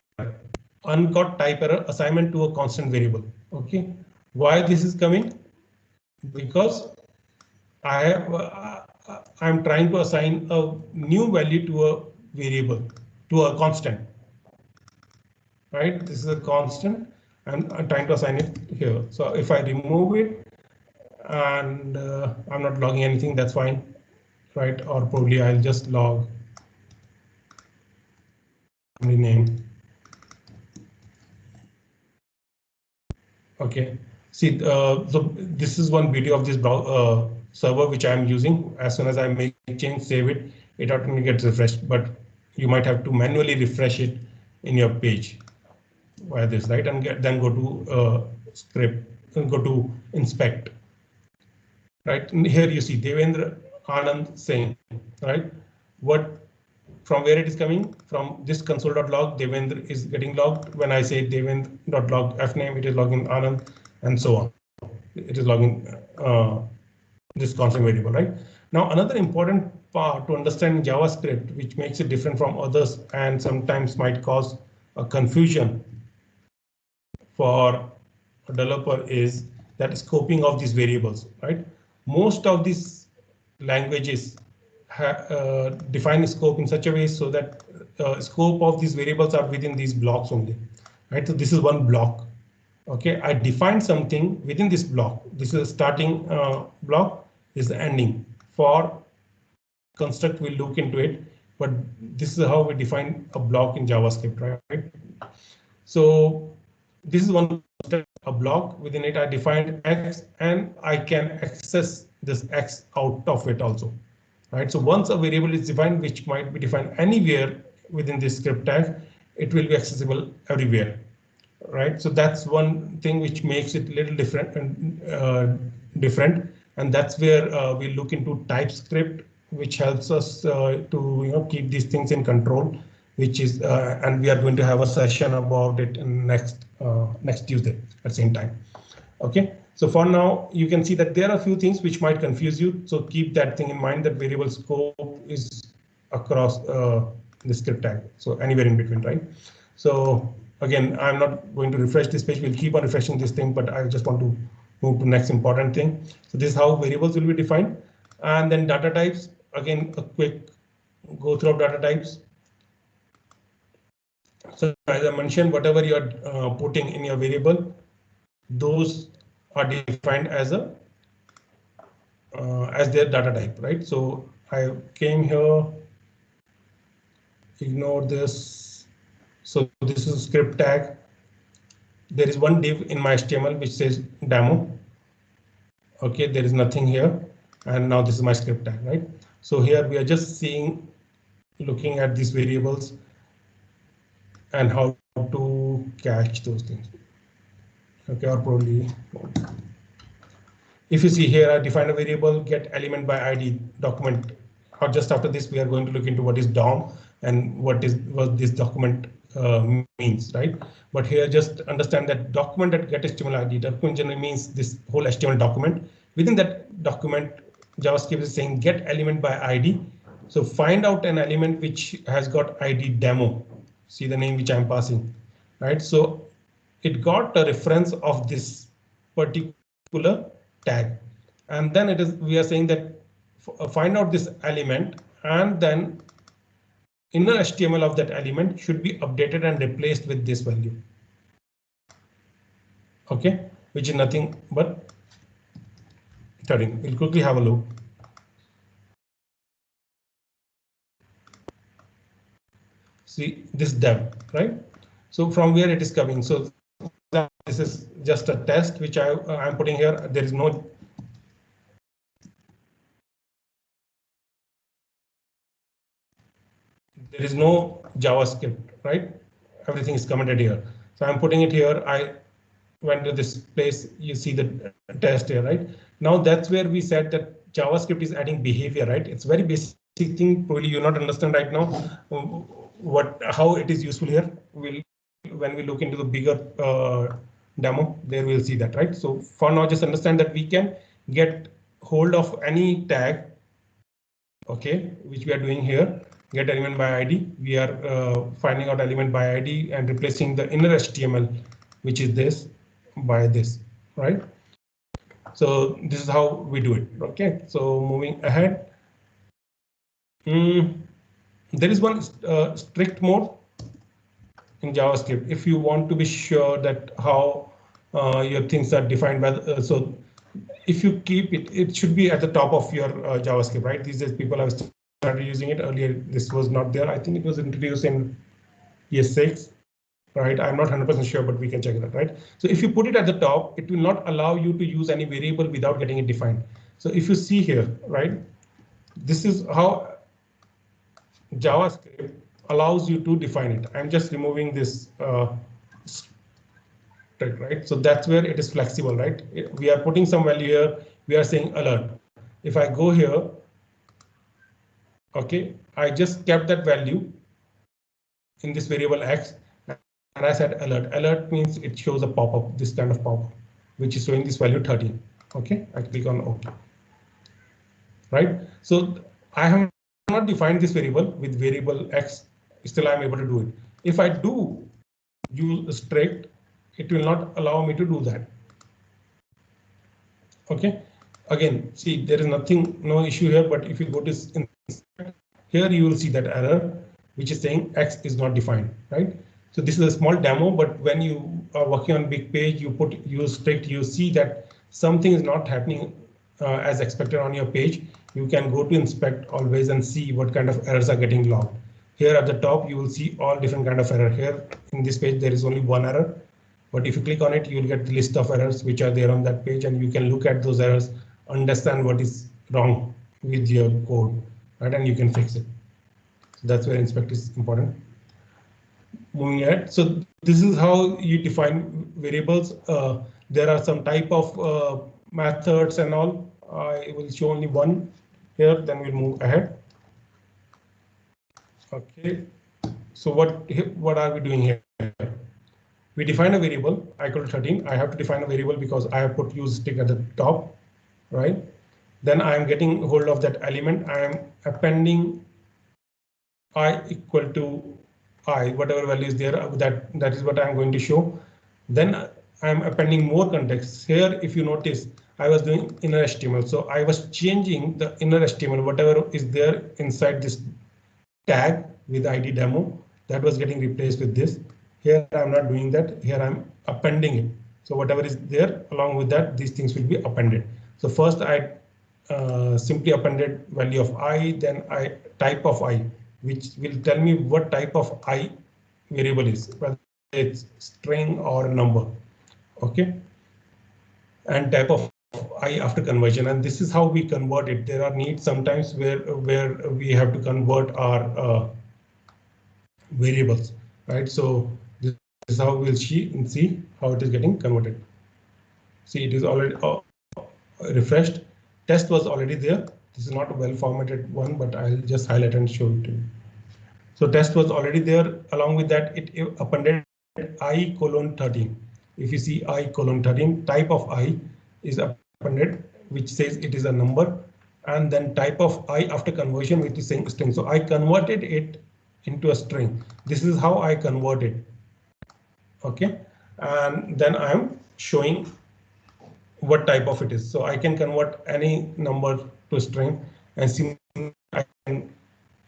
uncaught type error, assignment to a constant variable. Okay, why this is coming? Because I'm trying to assign a new value to a variable, to a constant. Right, this is a constant, and I'm trying to assign it here. So if I remove it and I'm not logging anything, that's fine. Right, or probably I'll just log the name. Okay, see, so this is one video of this server which I'm using. As soon as I make change, save it, it automatically gets refreshed. But you might have to manually refresh it in your page via this, right? And then go to script and go to inspect. Right, and here you see Devendra Anand saying, right, what from where it is coming from this console.log, Devendra is getting logged. When I say Devendra.log fname, it is logging Anand and so on. It is logging this constant variable, right? Now, another important part to understand JavaScript, which makes it different from others and sometimes might cause a confusion for a developer, is that scoping of these variables, right? Most of these languages define scope in such a way so that scope of these variables are within these blocks only, right? So this is one block. Okay, I defined something within this block. This is a starting block, this is the ending. For construct, we'll look into it, but this is how we define a block in JavaScript, right? So this is one a block. Within it, I defined X, and I can access this X out of it also. Right, so once a variable is defined, which might be defined anywhere within this script tag, it will be accessible everywhere. Right, so that's one thing which makes it a little different, and that's where we look into TypeScript, which helps us to keep these things in control, which is and we are going to have a session about it in next Tuesday at the same time. Okay, so for now you can see that there are a few things which might confuse you, so keep that thing in mind, that variable scope is across the script tag, so anywhere in between, right? So again, I'm not going to refresh this page, we'll keep on refreshing this thing, but I just want to move to next important thing. So this is how variables will be defined, and then data types. Again, a quick go through of data types. So as I mentioned, whatever you are putting in your variable, those are defined as a as their data type, right? So I came here, ignore this. So this is a script tag. There is one div in my HTML which says demo. Okay, there is nothing here, and now this is my script tag, right? So here we are just seeing, looking at these variables and how to catch those things. Okay, or probably if you see here, I defined a variable get element by ID document. Or just after this, we are going to look into what is DOM and what this document means, right? But here, just understand that document at get HTML ID. Document generally means this whole HTML document. Within that document, JavaScript is saying get element by ID. So find out an element which has got ID demo. See the name which I'm passing, right? So it got a reference of this particular tag, and then it is we are saying that find out this element, and then inner HTML of that element should be updated and replaced with this value. Okay, which is nothing but 13. We'll quickly have a look. See this dev, right? So from where it is coming. So this is just a test which I'm putting here. There is no JavaScript, right? Everything is commented here. So I'm putting it here. when to this place, you see the test here, right? Now that's where we said that JavaScript is adding behavior, right? It's very basic thing. Probably you not understand right now how it is useful here. When we look into the bigger demo, there we'll see that, right? So for now, just understand that we can get hold of any tag, okay, which we are doing here. Get element by ID. We are finding out element by ID and replacing the inner HTML, which is this, by this, right? So this is how we do it. Okay, so moving ahead, there is one strict mode in JavaScript. If you want to be sure that how your things are defined by so if you keep it, it should be at the top of your JavaScript, right? These days people have started using it. Earlier this was not there. I think it was introduced in ES6. Right, I'm not 100% sure, but we can check it out, right? So if you put it at the top, it will not allow you to use any variable without getting it defined. So if you see here, right, this is how JavaScript allows you to define it. I'm just removing this right? So that's where it is flexible, right? We are putting some value here. We are saying alert. If I go here, okay, I just kept that value in this variable X. And I said alert. Alert means it shows a pop-up, this kind of pop-up, which is showing this value 13. OK, I click on OK. Right. So I have not defined this variable with variable X. Still, I'm able to do it. If I do use a strict, it will not allow me to do that. OK, again, see, there is nothing, no issue here. But if you go to here, you will see that error, which is saying X is not defined. Right. So this is a small demo, but when you are working on big page, you use strict, you see that something is not happening as expected on your page. You can go to inspect always and see what kind of errors are getting logged. Here at the top, you will see all different kind of error. Here in this page, there is only one error. But if you click on it, you will get the list of errors which are there on that page, and you can look at those errors, understand what is wrong with your code, right? And you can fix it. So that's where inspect is important. Moving ahead, so this is how you define variables. There are some type of methods and all. I will show only one here, then we'll move ahead. Okay, so what are we doing here? We define a variable equal to 13. I have to define a variable because I have put use stick at the top, right? Then I am getting hold of that element. I am appending I equal to I, whatever value is there, that is what I'm going to show. Then I'm appending more context. Here, if you notice, I was doing inner HTML. So I was changing the inner HTML, whatever is there inside this tag with ID demo, that was getting replaced with this. Here, I'm not doing that. Here, I'm appending it. So whatever is there, along with that, these things will be appended. So first, I simply appended value of I, then I type of I, which will tell me what type of I variable is, whether it's string or number. OK, and type of I after conversion. And this is how we convert it. There are needs sometimes where we have to convert our variables, right? So this is how we'll see how it is getting converted. See, it is already refreshed. Test was already there. This is not a well formatted one, but I'll just highlight and show it to you. So test was already there. Along with that, it appended I:13. If you see I:13, type of I is appended, which says it is a number, and then type of I after conversion, which is saying string. So I converted it into a string. This is how I converted. OK, and then I'm showing what type of it is. So I can convert any number to string, and see I can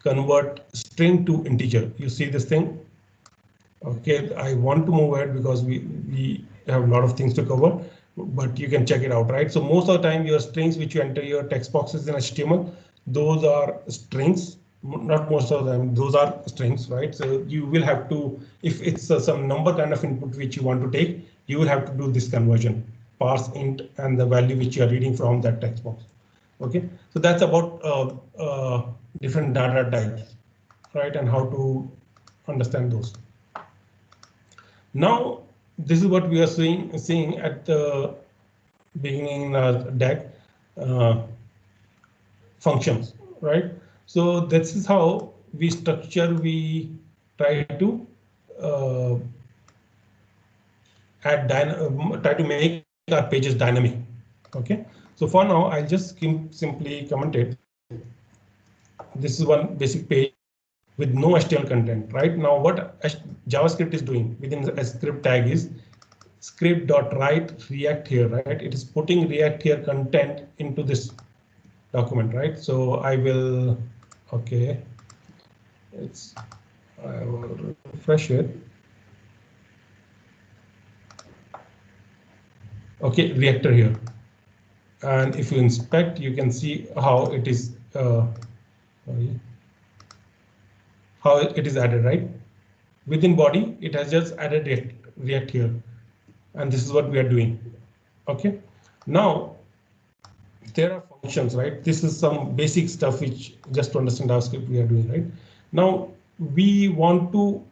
convert string to integer. You see this thing? OK, I want to move ahead because we have a lot of things to cover, but you can check it out, right? So most of the time your strings which you enter your text boxes in HTML, those are strings. Not most of them, those are strings, right? So you will have to, if it's some number kind of input which you want to take, you will have to do this conversion, parse int and the value which you are reading from that text box. OK, so that's about different data types, right? And how to understand those. Now this is what we are seeing at the beginning deck functions, right? So this is how we structure, we try to try to make our pages dynamic. Okay, so for now I'll just simply comment it. This is one basic page with no HTML content. Right now what JavaScript is doing within the script tag is script.write React here, right? It is putting React here content into this document, right? So I will, okay, I will refresh it. Okay, reactor here. And if you inspect, you can see how it is how it is added, right? Within body, it has just added React here. And this is what we are doing. Okay, now there are functions, right? This is some basic stuff which just to understand JavaScript we are doing, right? Now we want to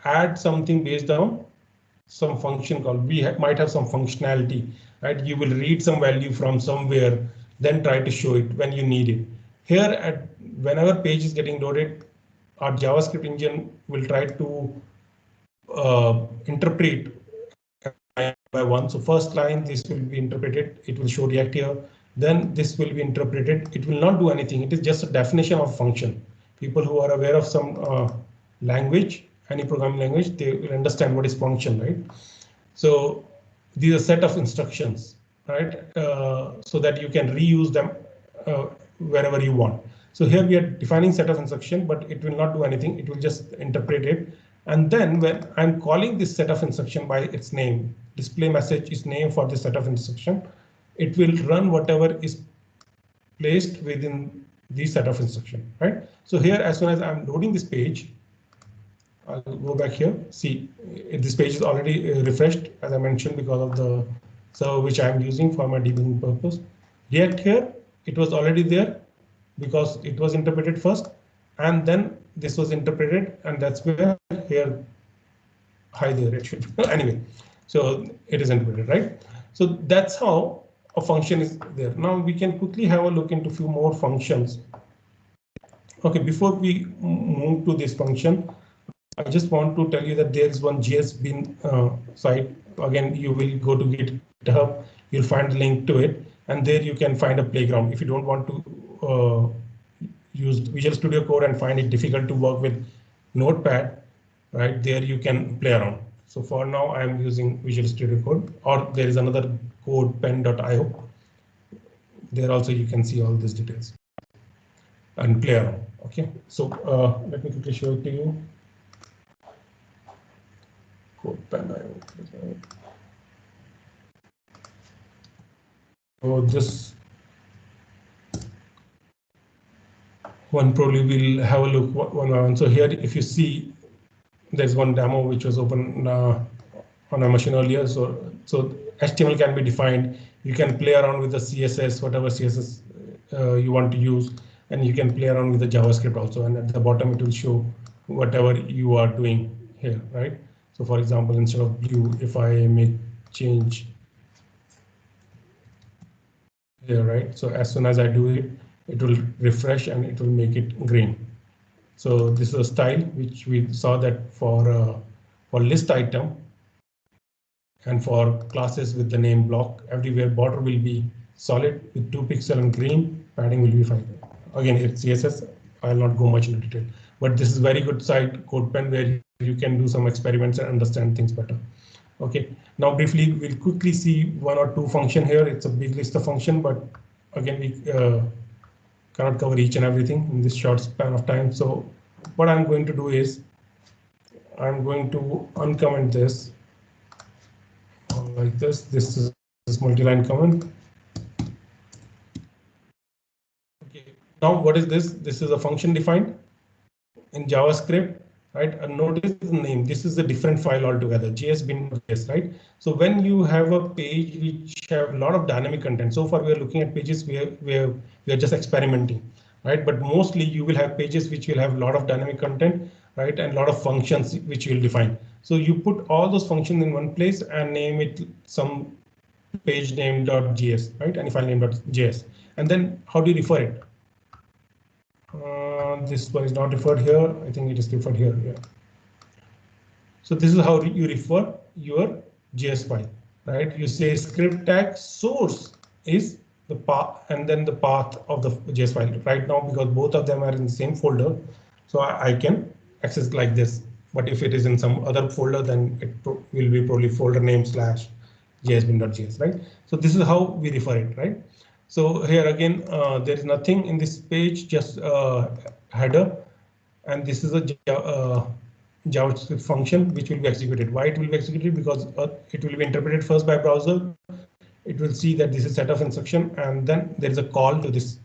add something based on some function called, might have some functionality, right? You will read some value from somewhere, then try to show it when you need it. Here, whenever page is getting loaded, our JavaScript engine will try to interpret by one. So first line, this will be interpreted. It will show React here. Then this will be interpreted. It will not do anything. It is just a definition of function. People who are aware of some language, any programming language, they will understand what is function, right? So these are set of instructions, right? So that you can reuse them wherever you want. So here we are defining set of instruction, but it will not do anything. It will just interpret it. And then when I'm calling this set of instruction by its name, display message is name for this set of instruction, it will run whatever is placed within the set of instruction, right? So here, as soon as I'm loading this page, I'll go back here. See, this page is already refreshed, as I mentioned, because of the server which I'm using for my debugging purpose. React here, it was already there because it was interpreted first, and then this was interpreted, and that's where here, hi there, it should be. Anyway, so it is interpreted, right? So that's how a function is there. Now we can quickly have a look into a few more functions. Okay, before we move to this function, I just want to tell you that there is one JSBin site. Again, you will go to GitHub, you'll find the link to it, and there you can find a playground. If you don't want to use Visual Studio Code and find it difficult to work with Notepad, right, there you can play around. So for now, I'm using Visual Studio Code, or there is another CodePen.io. There also you can see all these details and play around. Okay, so let me quickly show it to you. CodePen.io. So this one probably will have a look one by one. So here, if you see, there's one demo which was open on a machine earlier. So HTML can be defined. You can play around with the CSS, whatever CSS you want to use, and you can play around with the JavaScript also. And at the bottom, it will show whatever you are doing here, right? So for example, instead of blue, if I make change here, right? So as soon as I do it, it will refresh and it will make it green. So this is a style which we saw that for list item and for classes with the name block, everywhere border will be solid with 2 pixels and green, padding will be 5. Again, it's CSS. I'll not go much into detail, but this is very good site, CodePen, where you can do some experiments and understand things better. Okay, now briefly, we'll quickly see 1 or 2 function here. It's a big list of function, but again, we cannot cover each and everything in this short span of time. So what I'm going to do is I'm going to uncomment this like this. This is this multi-line comment. Okay, now what is this? This is a function defined in JavaScript, right? And notice the name. This is a different file altogether, JSBin.js, right? So when you have a page which have a lot of dynamic content, so far we are looking at pages where we are just experimenting, right? But mostly you will have pages which will have a lot of dynamic content, right? And a lot of functions which you will define. So you put all those functions in one place and name it some page name.js, right? Any file name.js. And then how do you refer it? This one is not referred here. I think it is referred here. Yeah. So this is how you refer your JS file, right? You say script tag source is the path and then the path of the JS file. Right now, because both of them are in the same folder, so I can access like this. But if it is in some other folder, then it will be probably folder name / jsbin.js, right? So this is how we refer it, right? So here again, there is nothing in this page, just header, and this is a JavaScript function which will be executed. Why it will be executed? Because it will be interpreted first by browser. It will see that this is set of instruction, and then there is a call to this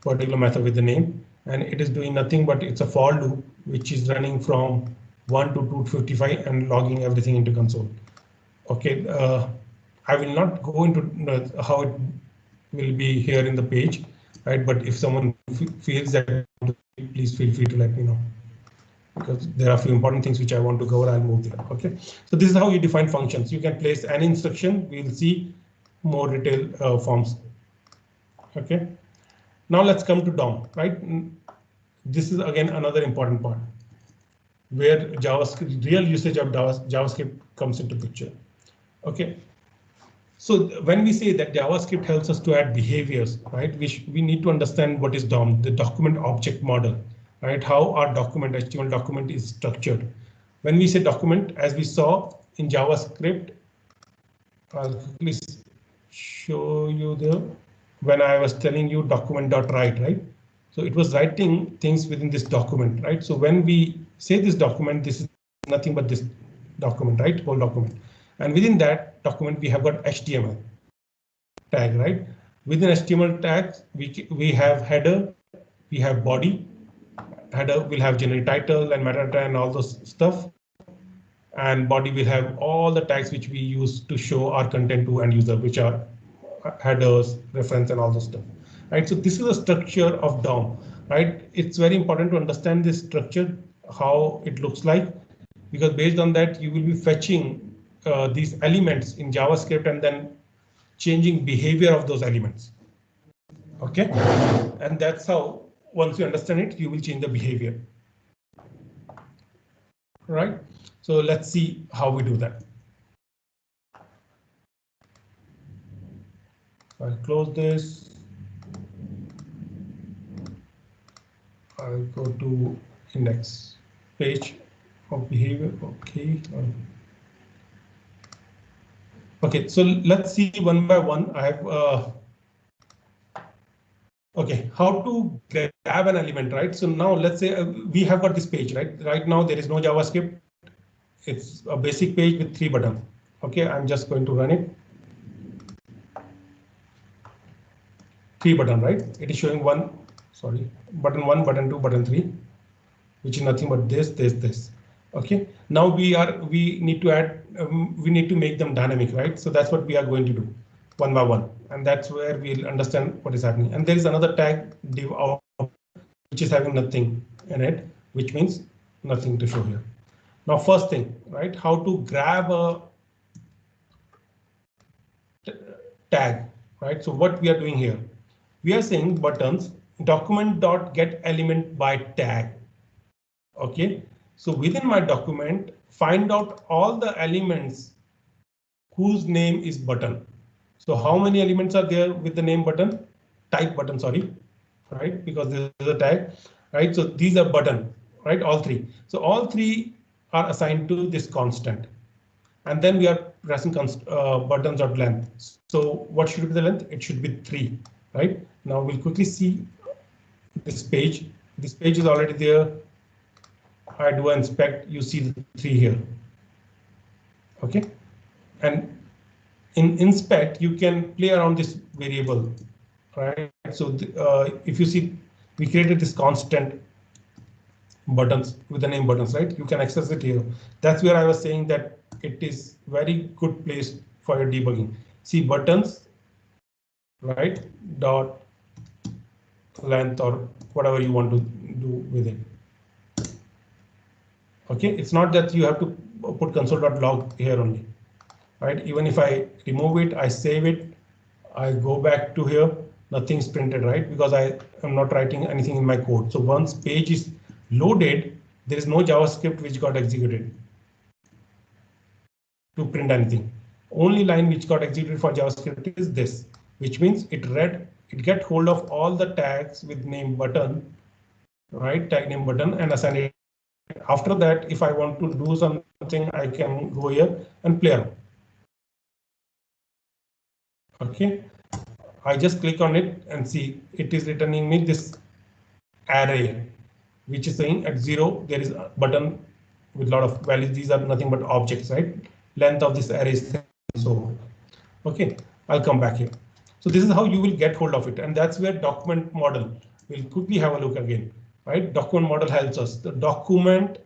particular method with the name, and it is doing nothing but it's a for loop which is running from 1 to 255 and logging everything into console. Okay, I will not go into how it will be here in the page, right? But if someone feels that, please feel free to let me know, because there are a few important things which I want to cover. I'll move there. Okay, so this is how you define functions. You can place any instruction. We'll see more detailed forms. Okay, now let's come to DOM, right? This is again another important part where JavaScript, real usage of JavaScript comes into picture. Okay, so when we say that JavaScript helps us to add behaviors, right? We need to understand what is DOM, the document object model, right? How our document, HTML document is structured. When we say document, as we saw in JavaScript, I'll quickly show you there. When I was telling you document.write, right? So it was writing things within this document, right? So when we say this document, this is nothing but this document, right? Whole document. And within that document, we have got HTML tag, right? Within HTML tags, we have header, we have body. Header will have generic title and metadata and all those stuff. And body will have all the tags which we use to show our content to end user, which are headers, reference, and all those stuff, right? So this is the structure of DOM, right? It's very important to understand this structure, how it looks like, because based on that, you will be fetching these elements in JavaScript and then changing behavior of those elements. Okay, and that's how, once you understand it, you will change the behavior. Right, so let's see how we do that. I'll close this. I'll go to index page of behavior. Okay. Okay, so let's see one by one. I have okay, how to grab an element, right? So now let's say we have got this page, right? Right now there is no JavaScript. It's a basic page with 3 buttons. Okay, I'm just going to run it. 3 buttons, right? It is showing button 1, button 2, button 3, which is nothing but this. Okay, now we need to add, we need to make them dynamic, right? So that's what we are going to do one by one, and that's where we'll understand what is happening. And there is another tag div out, which is having nothing in it, which means nothing to show here. Now, first thing, right? How to grab a tag, right? So what we are doing here, we are saying buttons document.getElement by tag. Okay, so within my document, find out all the elements whose name is button. So how many elements are there with the name button? Type button, sorry, right? Because this is a tag, right? So these are button, right? All 3. So all 3 are assigned to this constant. And then we are pressing buttons.length. So what should be the length? It should be 3, right? Now we'll quickly see this page. This page is already there. I do inspect, you see the 3 here. Okay, and in inspect, you can play around this variable, right? So if you see, we created this constant buttons with the name buttons, right? You can access it here. That's where I was saying that it is very good place for your debugging. See buttons, right? Dot length or whatever you want to do with it. Okay, it's not that you have to put console.log here only, right? Even if I remove it, I save it, I go back to here, nothing's printed, right? Because I am not writing anything in my code. So once page is loaded, there is no JavaScript which got executed to print anything. Only line which got executed for JavaScript is this, which means it get hold of all the tags with name button, right? Tag name button and assign it. After that, if I want to do something, I can go here and play around. Okay, I just click on it and see it is returning me this array, which is saying at 0 there is a button with a lot of values. These are nothing but objects, right? Length of this array is so. Okay, I'll come back here. So this is how you will get hold of it, and that's where document model. We'll quickly have a look again, right? Document model helps us. The document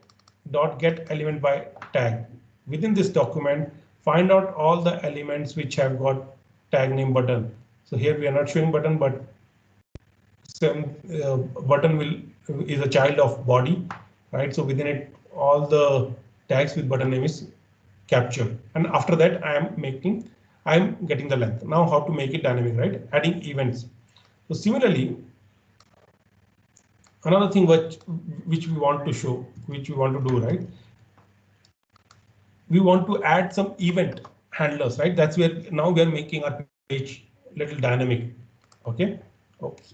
dot get element by tag. Within this document, find out all the elements which have got tag name button. So here we are not showing button, but some button is a child of body, right? So within it, all the tags with button name is captured, and after that I'm getting the length. Now how to make it dynamic, right? Adding events. So similarly, another thing which we want to show, which we want to do, right? We want to add some event handlers, right? That's where now we are making our page little dynamic. Okay. Oops.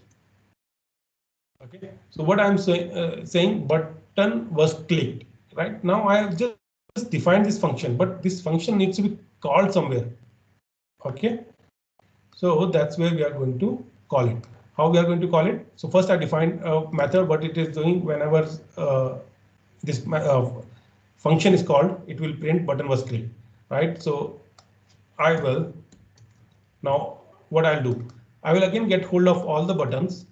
Okay. So what I'm saying button was clicked, right? Now I have just defined this function, but this function needs to be called somewhere. Okay. So that's where we are going to call it. How we are going to call it? So first I defined a method, what it is doing whenever this function is called, it will print button was clicked, right? So I will now what I'll do, I will again get hold of all the buttons,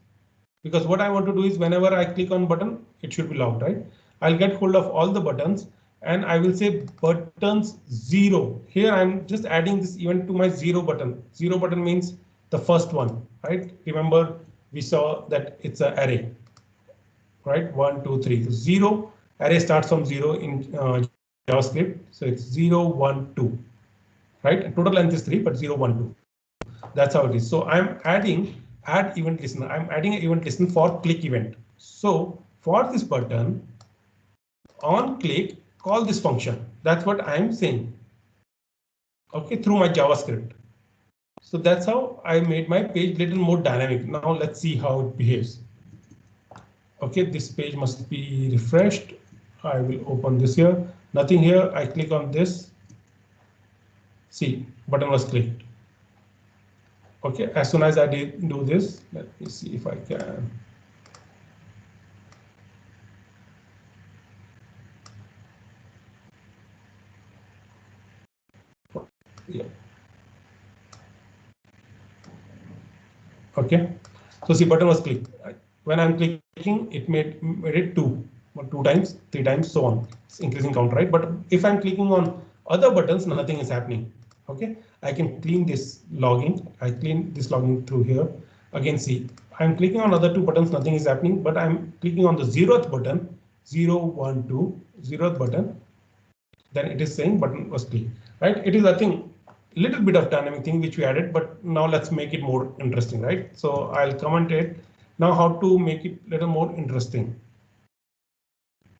because what I want to do is whenever I click on button, it should be logged, right? I'll get hold of all the buttons and I will say buttons 0. Here I'm just adding this event to my 0 button. 0 button means the first one, right? Remember we saw that it's an array, right? 1, 2, 3. So 0 array starts from 0 in JavaScript. So it's 0, 1, 2, right? Total length is 3, but 0, 1, 2. That's how it is. So I'm adding add event listener. I'm adding an event listener for click event. So for this button on click, call this function. That's what I'm saying. Okay, through my JavaScript. So that's how I made my page little more dynamic. Now let's see how it behaves. Okay, this page must be refreshed. I will open this here. Nothing here. I click on this. See, button was clicked. Okay, as soon as I do this, let me see if I can. Yeah. Okay, so see button was clicked. When I'm clicking, it made it 2 times, 3 times, so on. It's increasing count, right? But if I'm clicking on other buttons, nothing is happening. Okay, I can clean this logging. I clean this logging through here. Again, see, I'm clicking on other 2 buttons, nothing is happening, but I'm clicking on the 0th button, 0, 1, 2, 0th button. Then it is saying button was clicked, right? It is, I think, little bit of dynamic thing which we added, but now let's make it more interesting, right? So I'll comment it now how to make it little more interesting,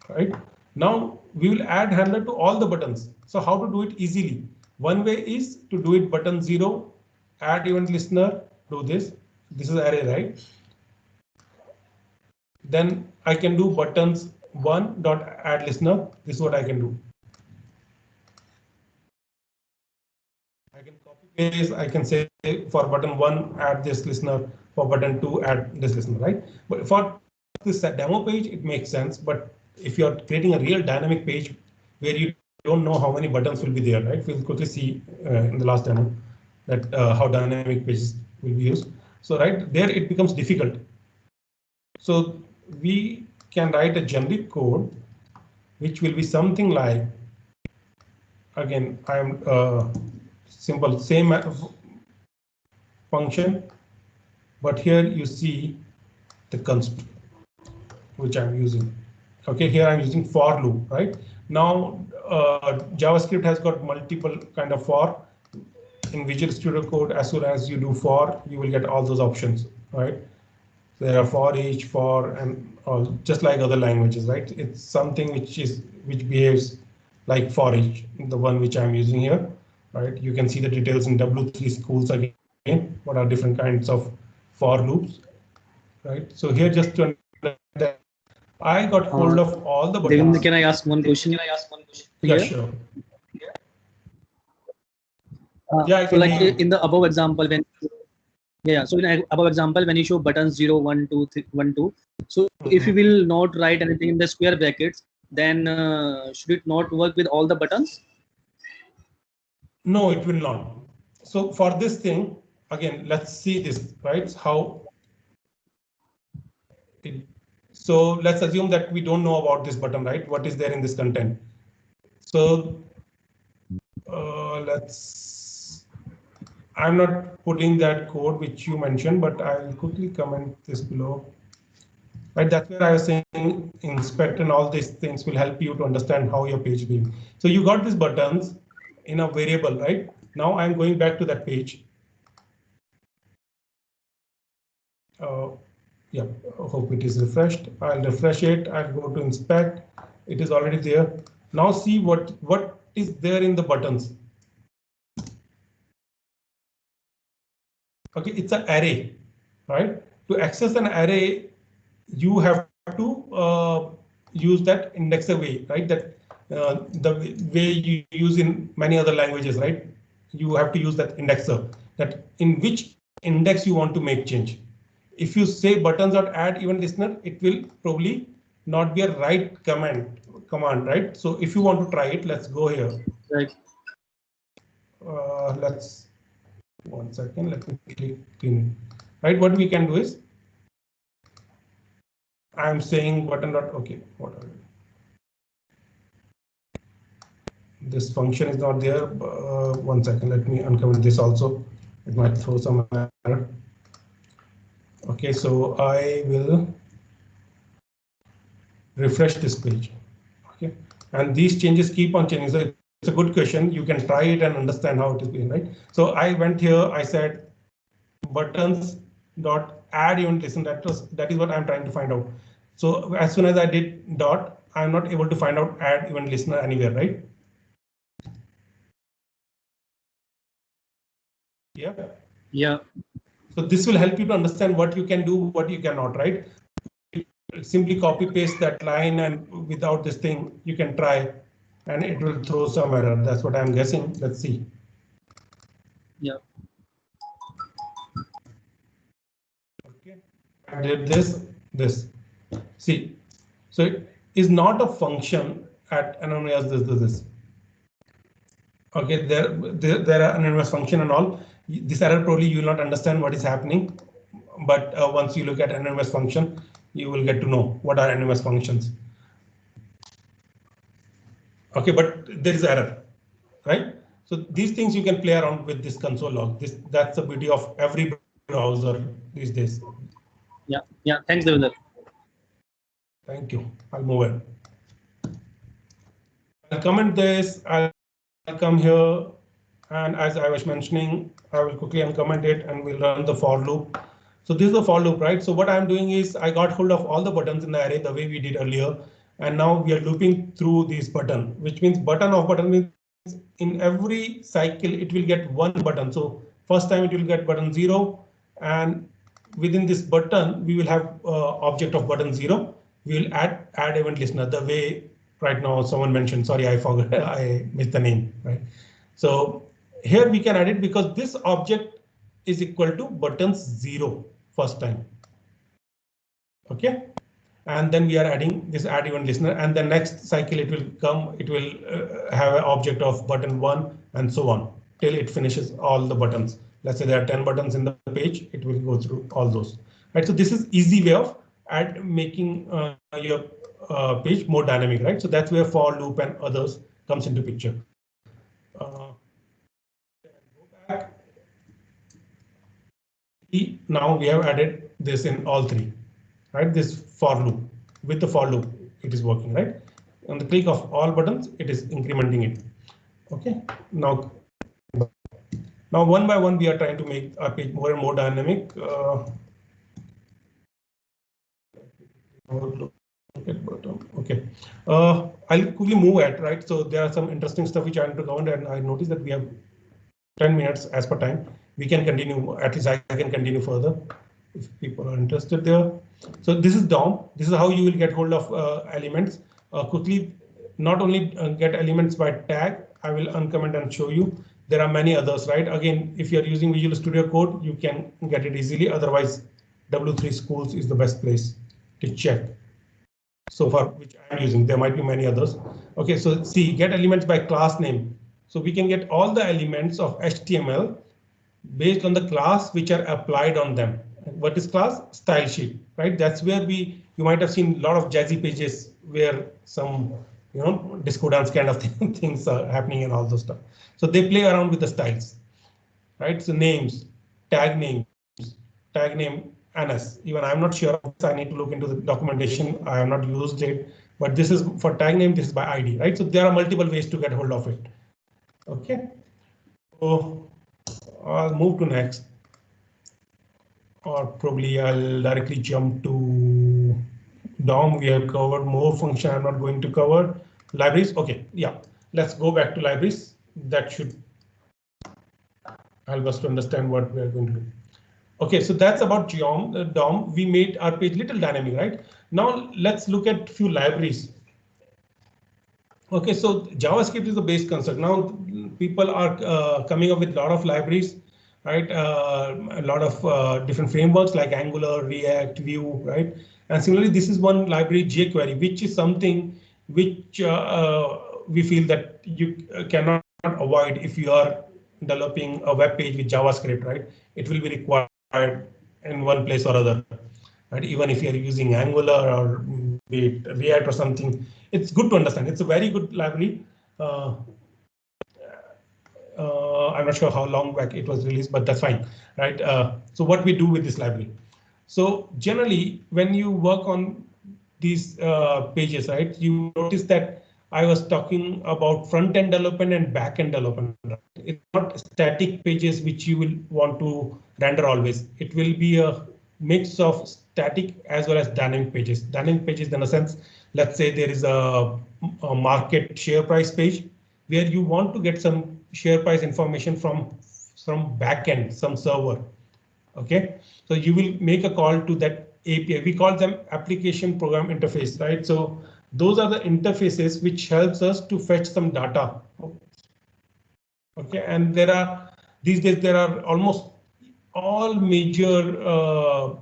right? Now we will add handler to all the buttons. So how to do it easily? One way is to do it button 0, add event listener, do this. This is array, right? Then I can do buttons 1 dot add listener. This is what I can do. I can copy paste. I can say for button 1 add this listener, for button 2 add this listener, right? But for this demo page, it makes sense. But if you're creating a real dynamic page where you don't know how many buttons will be there, right? We'll quickly see in the last demo that how dynamic pages will be used. So right there, it becomes difficult. So we can write a generic code, which will be something like, again, I'm simple, same function, but here you see the const which I'm using. Okay, here I'm using for loop, right? Now JavaScript has got multiple kind of for. In Visual Studio Code, as soon as you do for, you will get all those options, right? There are for each, for, and all, just like other languages, right? It's something which behaves like for each, the one which I'm using here, right? You can see the details in W3 Schools again. What are different kinds of for loops, right? So here, just to understand, I got hold of all the buttons. Devendra, can I ask one question? Yeah, Here? sure. So like in the above example, when so in above example, when you show buttons 0, 1, 2, 3, 1, 2. So if you will not write anything in the square brackets, then should it not work with all the buttons? No, it will not. So for this thing, again, let's see this, right? How so let's assume that we don't know about this button, right? What is there in this content? So I'm not putting that code which you mentioned, but I'll quickly comment this below. Right, that's where I was saying inspect and all these things will help you to understand how your page will be. So you got these buttons in a variable, right? Now I'm going back to that page. Yeah, hope it is refreshed. I'll refresh it. I'll go to inspect. It is already there. Now see what is there in the buttons. Okay, it's an array, right? To access an array, you have to use that indexer way, right? That the way you use in many other languages, right? You have to use that indexer, that in which index you want to make change. If you say buttons.add event listener, it will probably not be a right command, right? So if you want to try it, let's go here. Right. Let's 1 second. Let me click clean. Right. What we can do is I'm saying button dot okay. Whatever. This function is not there. 1 second. Let me uncomment this also. It might throw some error. Okay, so I will refresh this page. Okay, and these changes keep on changing. So it's a good question. You can try it and understand how it is being, right? So I went here. I said buttons dot add event listen. That is what I'm trying to find out. So as soon as I did dot, I'm not able to find out add event listener anywhere, right? Yeah. Yeah. So this will help you to understand what you can do, what you cannot, right? Simply copy paste that line, and without this thing, you can try, and it will throw some error. That's what I'm guessing. Let's see. Yeah. Okay. I did this. See, so it is not a function at anonymous this. Okay, there are anonymous function and all. This error probably you will not understand what is happening, but once you look at anonymous function, you will get to know what are anonymous functions. Okay, but there is error, right? So these things you can play around with this console log. That's the beauty of every browser these days. Yeah. Thanks, Devendra. Thank you. I'll move it. I'll comment this. I'll come here, and as I was mentioning, I will quickly uncomment it, and we'll run the for loop. So this is the for loop, right? So what I'm doing is I got hold of all the buttons in the array the way we did earlier, and now we are looping through this button, which means button means in every cycle it will get one button. So first time it will get button 0, and within this button we will have object of button 0. We will add event listener the way right now someone mentioned. Sorry, I forgot. I missed the name, right? So here we can add it because this object is equal to buttons 0 first time. Okay, and then we are adding this add event listener, and the next cycle it will come. It will have an object of button 1 and so on till it finishes all the buttons. Let's say there are 10 buttons in the page. It will go through all those. Right. So this is easy way of making your page more dynamic. Right. So that's where for loop and others comes into picture. Go back. Now we have added this in all three. Right, this for loop with the for loop. it is working, right? On the click of all buttons, it is incrementing it. Okay, now one by one, we are trying to make our page more and more dynamic. Okay, I'll quickly move at, right? So there are some interesting stuff which I want to cover, and I noticed that we have 10 minutes as per time. We can continue, at least I can continue further if people are interested there. So this is DOM. This is how you will get hold of elements. Quickly, not only get elements by tag, I will uncomment and show you. There are many others, right? Again, if you're using Visual Studio Code, you can get it easily. Otherwise, W3 Schools is the best place to check. So far, which I'm using, there might be many others. Okay, so see, get elements by class name. So we can get all the elements of HTML based on the class which are applied on them. What is class? Style sheet, right? That's where you might have seen a lot of jazzy pages where some, disco dance kind of things are happening and all those stuff. So they play around with the styles, right? So names, tag name, NS. Even I'm not sure. I need to look into the documentation. I have not used it, but this is for tag name. This is by ID, right? So there are multiple ways to get hold of it. Okay. So I'll move to next, or probably I'll directly jump to DOM. We have covered more function. I'm not going to cover libraries. Okay, yeah. Let's go back to libraries. That should help us to understand what we are going to do. Okay, so that's about DOM. We made our page little dynamic, right? Now let's look at few libraries. Okay, so JavaScript is the base concept. Now people are coming up with a lot of libraries, right? A lot of different frameworks like Angular, React, Vue, right? And similarly, this is one library, jQuery, which is something which we feel that you cannot avoid if you are developing a web page with JavaScript, right? It will be required in one place or other, right? Even if you're using Angular or be it React or something, it's good to understand. It's a very good library. I'm not sure how long back it was released, but that's fine, right? So what we do with this library? So generally, when you work on these pages, right, you notice that I was talking about front-end development and back-end development. It's not static pages which you will want to render always. It will be a mix of static as well as dynamic pages. Dynamic pages in a sense, let's say there is a market share price page where you want to get some share price information from backend, some server. Okay, so you will make a call to that API. We call them application program interface, right? So those are the interfaces which helps us to fetch some data. Okay, and these days there are almost all major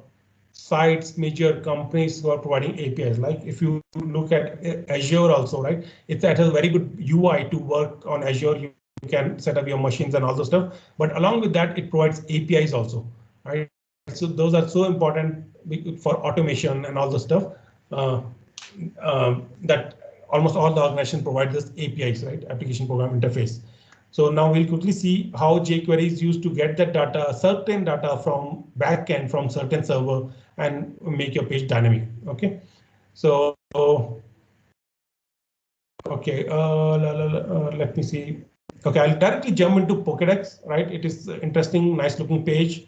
sites, major companies who are providing APIs. Like if you look at Azure also, right? It has a very good UI to work on Azure. You can set up your machines and all the stuff. But along with that, it provides APIs also, right? So those are so important for automation and all the stuff that almost all the organizations provide this APIs, right? Application program interface. So now we'll quickly see how jQuery is used to get that data, certain data from backend from certain server and make your page dynamic. Okay, so okay, let me see. Okay, I'll directly jump into Pokédex, right? It is interesting, nice looking page.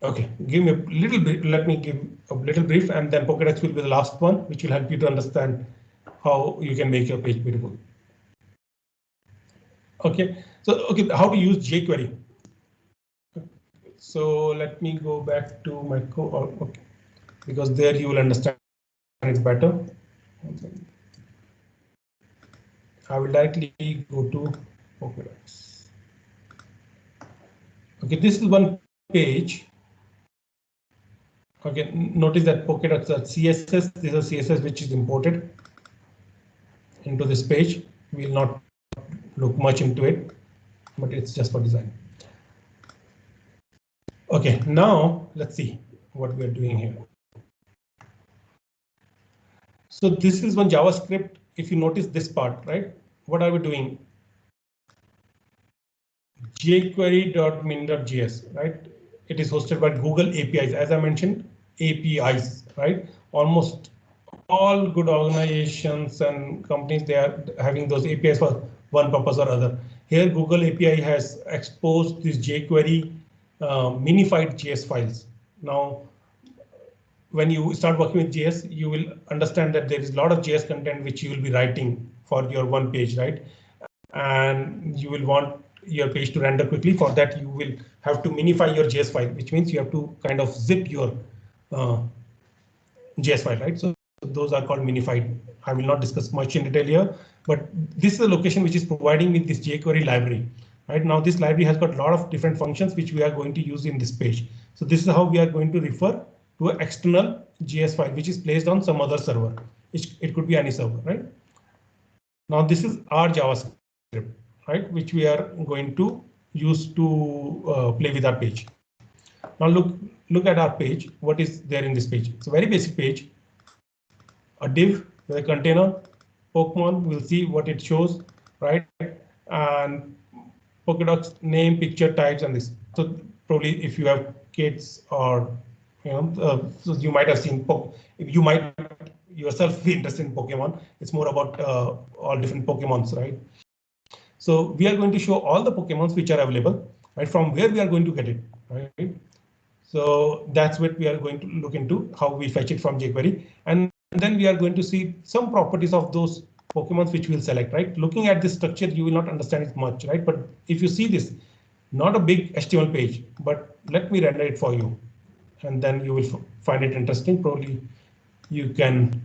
Okay, give me a little bit. Let me give a little brief, and then Pokédex will be the last one, which will help you to understand how you can make your page beautiful. Okay, so okay, how to use jQuery. So let me go back to my code, okay, because there you will understand it better. I will directly go to Pokédex. Okay, this is one page. Okay, notice that Pokédex are CSS. This is CSS which is imported into this page. We will not look much into it, but it's just for design. Okay, now let's see what we are doing here. So this is one JavaScript. If you notice this part, right? What are we doing? jQuery.min.js, right? It is hosted by Google APIs. As I mentioned, APIs, right? Almost all good organizations and companies, they are having those APIs for one purpose or other. Here, Google API has exposed this jQuery minified JS files. Now, when you start working with JS, you will understand that there is a lot of JS content which you will be writing for your one page, right? And you will want your page to render quickly. For that, you will have to minify your JS file, which means you have to kind of zip your JS file, right? So those are called minified. I will not discuss much in detail here, but this is the location which is providing me this jQuery library. Right now, this library has got a lot of different functions which we are going to use in this page. So this is how we are going to refer to an external JS file which is placed on some other server. It could be any server, right? Now this is our JavaScript, right, which we are going to use to play with our page. Now look at our page. What is there in this page? It's a very basic page. A div with a container, Pokemon. We'll see what it shows, right? And Pokedocs name, picture, types, and this. So probably if you have kids or so you might have seen you might yourself be interested in Pokemon. It's more about all different Pokemons, right? So we are going to show all the Pokemons which are available, right? From where we are going to get it, right? So that's what we are going to look into, how we fetch it from jQuery, and then we are going to see some properties of those Pokemons which we'll select, right? Looking at this structure, you will not understand it much, right? But if you see this, not a big HTML page, but let me render it for you, and then you will find it interesting. Probably you can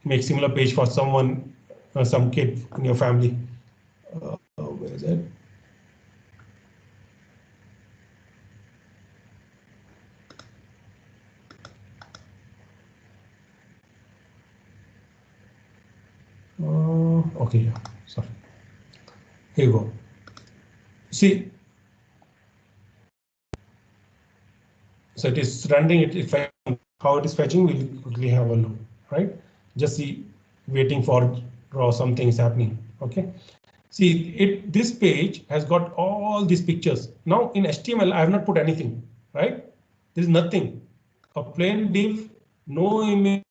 make similar page for someone, some kid in your family. Where is it? Okay, yeah, sorry. Here you go. See, so it is rendering it. If how it is fetching, we'll quickly have a look, right? Just see, waiting for raw, something is happening. Okay. See, this page has got all these pictures. Now in HTML, I have not put anything, right? There is nothing. A plain div, no image,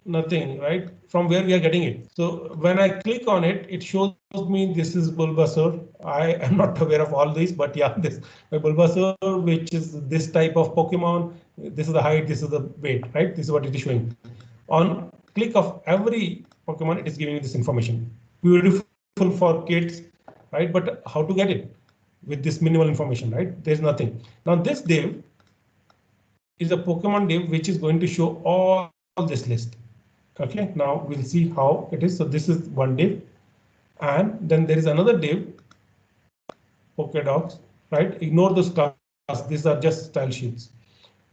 nothing, right? From where we are getting it. So when I click on it, it shows me this is Bulbasaur. I am not aware of all these, but yeah, this Bulbasaur, which is this type of Pokemon. This is the height, this is the weight, right? This is what it is showing. On click of every Pokemon, it is giving you this information. Beautiful for kids, right? But how to get it with this minimal information, right? There's nothing. Now this div is a Pokemon div which is going to show all this list. Okay, now we'll see how it is. So this is one div, and then there is another div, Pokedocs, right? Ignore those class. These are just style sheets.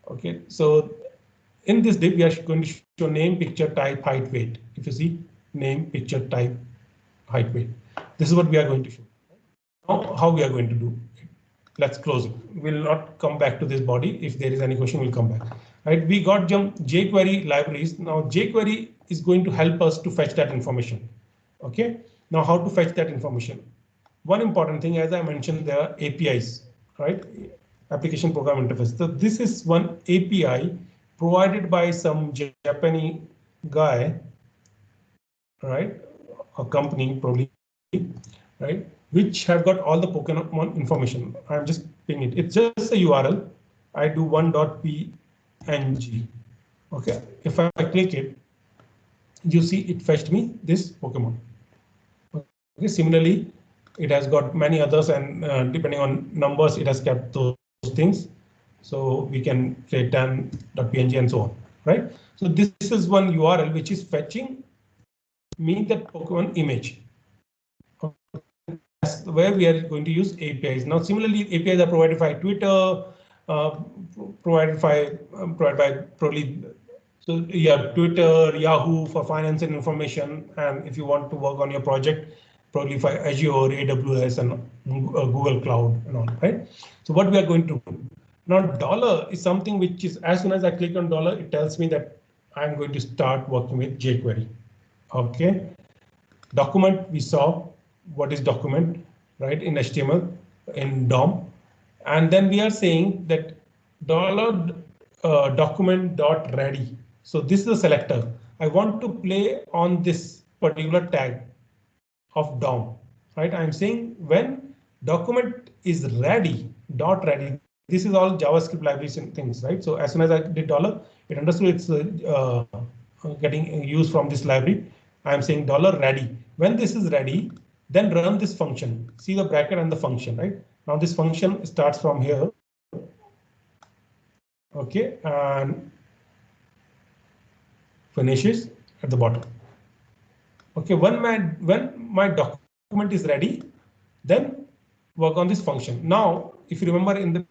Okay, so in this div we are going to show name, picture, type, height, weight. If you see name, picture, type, height, weight. This is what we are going to show. Now, how we are going to do it? Let's close it. We'll not come back to this body. If there is any question, we'll come back. Right? We got jQuery libraries. Now jQuery is going to help us to fetch that information. Okay. Now how to fetch that information? One important thing, as I mentioned, there are APIs, right? Application Program Interface. So this is one API provided by some Japanese guy, right? A company probably, right? Which have got all the Pokemon information. I'm just pinging it. It's just a URL. I do 1.png. Okay. If I click it, you see it fetched me this Pokemon. Okay. Similarly, it has got many others, and depending on numbers, it has kept those things. So we can say 10.png and so on, right? So this is one URL which is fetching me that Pokemon image. That's where we are going to use APIs. Now, similarly, APIs are provided by Twitter, provided by probably, so yeah, Twitter, Yahoo for finance and information. And if you want to work on your project, probably for Azure, AWS, and Google Cloud and all, right? So what we are going to do now, dollar is something which is, as soon as I click on dollar, it tells me that I'm going to start working with jQuery. Okay. Document, we saw what is document, right, in HTML, in DOM. And then we are saying that $document.ready. So this is a selector. I want to play on this particular tag of DOM, right? I'm saying when document is ready, dot ready. This is all JavaScript libraries and things, right? So as soon as I did dollar, it understood it's getting used from this library. I'm saying dollar ready. When this is ready, then run this function. See the bracket and the function, right? Now this function starts from here. Okay, and finishes at the bottom. Okay, when my document is ready, then work on this function. Now, if you remember in the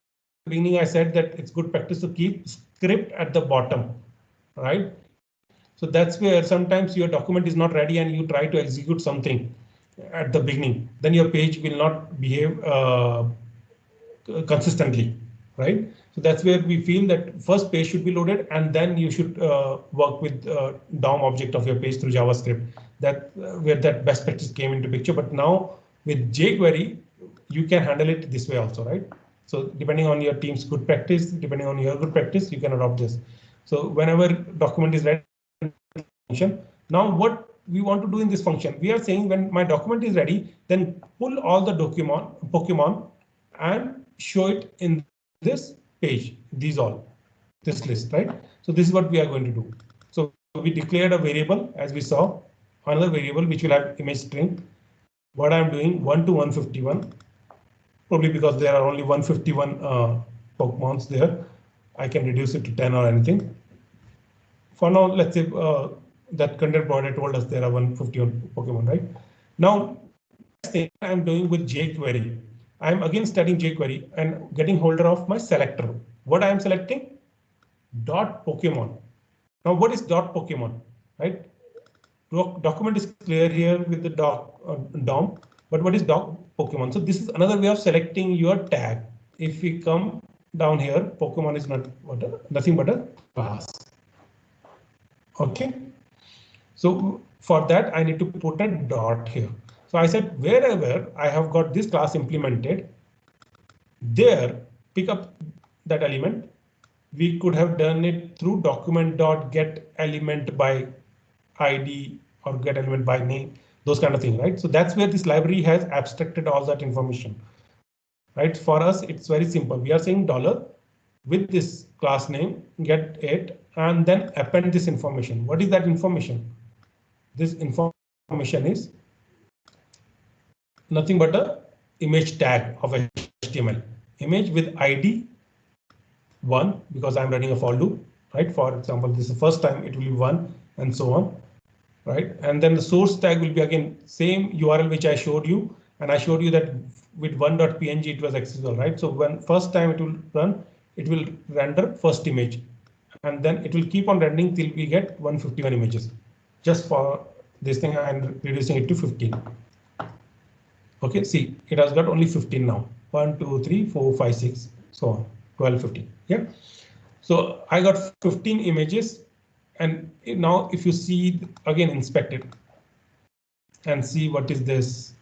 beginning, I said that it's good practice to keep script at the bottom, right? So that's where sometimes your document is not ready and you try to execute something at the beginning, then your page will not behave consistently, right? So that's where we feel that first page should be loaded and then you should work with DOM object of your page through JavaScript. That where that best practice came into picture. But now with jQuery, you can handle it this way also, right? So depending on your team's good practice, depending on your good practice, you can adopt this. So whenever document is ready, function. Now what we want to do in this function, we are saying when my document is ready, then pull all the Pokemon and show it in this page, this list, right? So this is what we are going to do. So we declared a variable, as we saw, another variable which will have image string. What I'm doing 1 to 151, probably because there are only 151 Pokemons there. I can reduce it to 10 or anything. For now, let's say that content provider told us there are 151 Pokemon, right? Now, next thing I'm doing with jQuery. I'm again studying jQuery and getting holder of my selector. What I am selecting? Dot Pokemon. Now, what is dot Pokemon, right? Document is clear here with the DOM, but what is dot Pokemon? So this is another way of selecting your tag. If we come down here, Pokemon is nothing but a class. Okay. So for that, I need to put a dot here. So I said wherever I have got this class implemented, there pick up that element. We could have done it through document.getElement by ID or get element by name, those kind of things, right? So that's where this library has abstracted all that information, right? For us, it's very simple. We are saying dollar with this class name, get it, and then append this information. What is that information? This information is nothing but a image tag of HTML. Image with ID 1, because I'm running a for loop, right? For example, this is the first time, it will be 1 and so on, right? And then the source tag will be again same URL which I showed you, and I showed you that with 1.png it was accessible, right? So when first time it will run, it will render first image, and then it will keep on rendering till we get 151 images. Just for this thing, I'm reducing it to 15. Okay, see, it has got only 15 now. 1, 2, 3, 4, 5, 6, so on. 12, 15. Yeah. So I got 15 images. And now if you see again, inspect it and see what is this.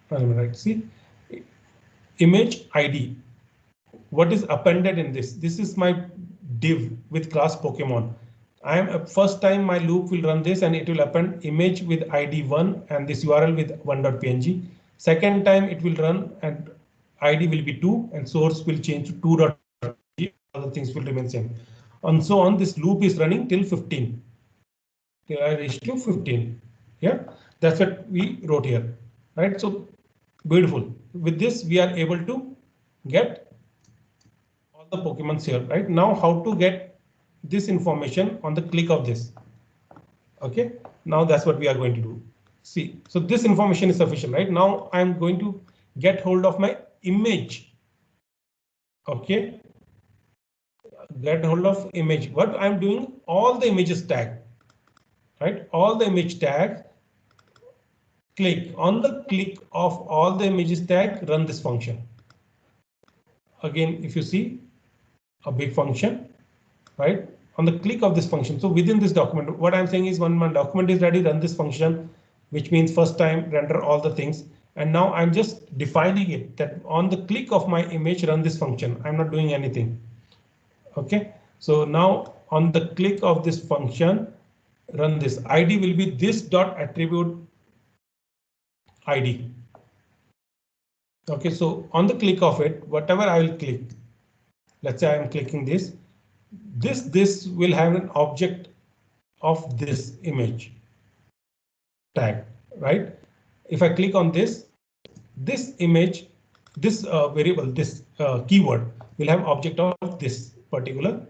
Right, see image ID. What is appended in this? This is my div with class Pokemon. I am first time my loop will run this and it will append image with ID 1 and this URL with 1.png. Second time it will run and ID will be 2 and source will change to 2.png. Other things will remain same. And so on, this loop is running till 15. Till I reach to 15. Yeah, that's what we wrote here, right? So beautiful. With this, we are able to get all the Pokemons here, right? Now, how to get this information on the click of this? Okay, now that's what we are going to do. See, so this information is sufficient, right? Now I'm going to get hold of my image. Okay, get hold of image. What I'm doing, all the images tag, right? All the image tag. Click on the click of all the images tag, run this function. Again, if you see a big function, right? On the click of this function. So within this document, what I'm saying is when my document is ready, run this function, which means first time render all the things. And now I'm just defining it that on the click of my image, run this function. I'm not doing anything. Okay, so now on the click of this function, run this. ID will be this dot attribute ID. Okay, so on the click of it, whatever I will click, let's say I am clicking this, this will have an object of this image tag, right? If I click on this image, this variable, this keyword will have object of this particular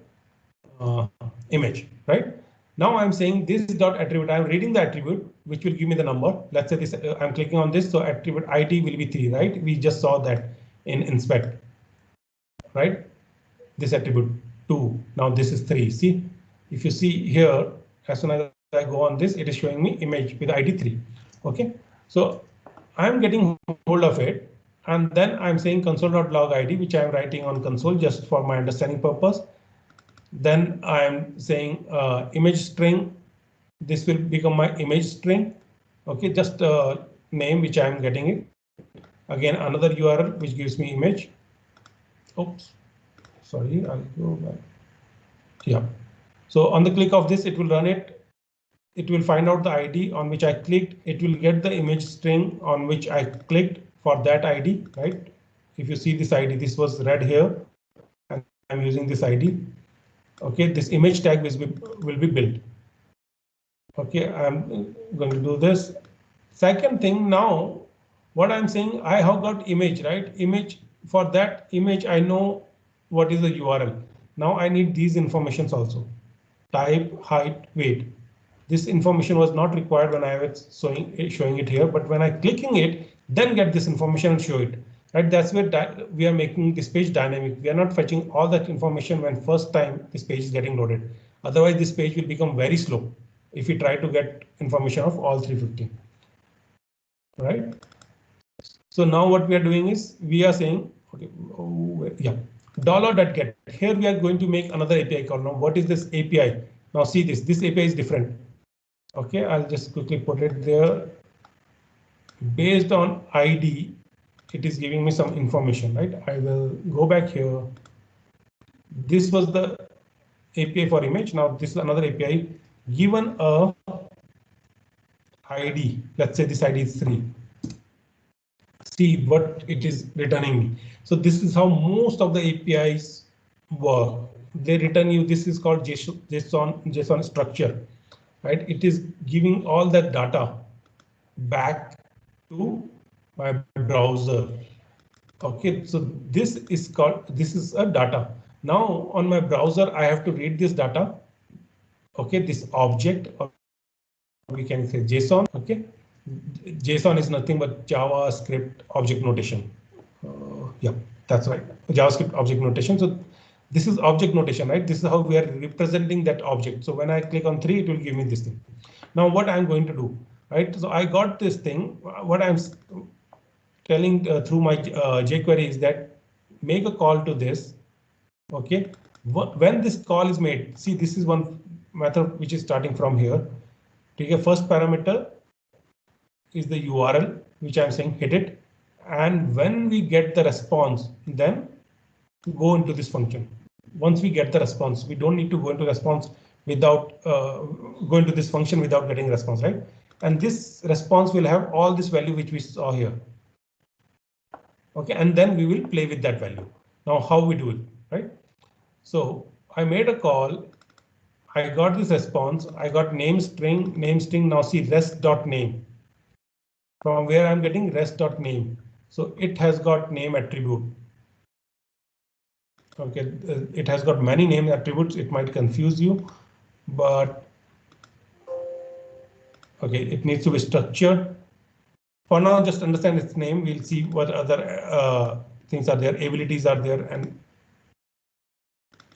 image, right? Now I'm saying this dot attribute, I'm reading the attribute, which will give me the number. Let's say this, I'm clicking on this, so attribute ID will be 3, right? We just saw that in inspect, right? This attribute 2, now this is 3. See, if you see here, as soon as I go on this, it is showing me image with ID 3. Okay, so I'm getting hold of it, and then I'm saying console.log ID, which I'm writing on console just for my understanding purpose. Then I'm saying image string. This will become my image string. Okay, just name which I'm getting it. Again, another URL which gives me image. Oops, sorry, I'll go back. Yeah. So on the click of this, it will run it. It will find out the ID on which I clicked. It will get the image string on which I clicked for that ID, right? If you see this ID, this was read here, and I'm using this ID. Okay, this image tag will be built. Okay, I'm going to do this. Second thing, now what I'm saying, I have got image, right? Image, for that image, I know what is the URL. Now I need these informations also. Type, height, weight. This information was not required when I was showing it here, but when I clicking it, then get this information and show it. Right, that's where we are making this page dynamic. We are not fetching all that information when first time this page is getting loaded. Otherwise, this page will become very slow if we try to get information of all 350. Right. So now what we are doing is we are saying, okay, yeah, $.get. Here we are going to make another API call. Now what is this API? Now see this API is different. Okay, I'll just quickly put it there. Based on ID, it is giving me some information, right? I will go back here. This was the API for image. Now this is another API given a ID. Let's say this ID is 3. See what it is returning me. So this is how most of the APIs work. They return you. This is called JSON structure, right? It is giving all that data back to my browser. Okay, so this is a data. Now on my browser, I have to read this data. Okay, this object, or we can say JSON. Okay, JSON is nothing but JavaScript object notation. Yeah, that's right, JavaScript object notation. So this is object notation, right? This is how we are representing that object. So when I click on 3, it will give me this thing. Now what I'm going to do, right? So I got this thing. What I'm telling through my jQuery is that make a call to this. Okay, when this call is made, see, this is one method which is starting from here. Take a first parameter is the URL, which I'm saying hit it. And when we get the response, then go into this function. Once we get the response, we don't need to go into response without go into this function without getting response, right? And this response will have all this value which we saw here. Okay, and then we will play with that value. Now how we do it, right? So I made a call. I got this response. I got name string. Now see rest.name. From where I'm getting rest.name. So it has got name attribute. Okay, it has got many name attributes. It might confuse you, but okay, it needs to be structured. For now, just understand its name. We'll see what other things are there. Abilities are there, and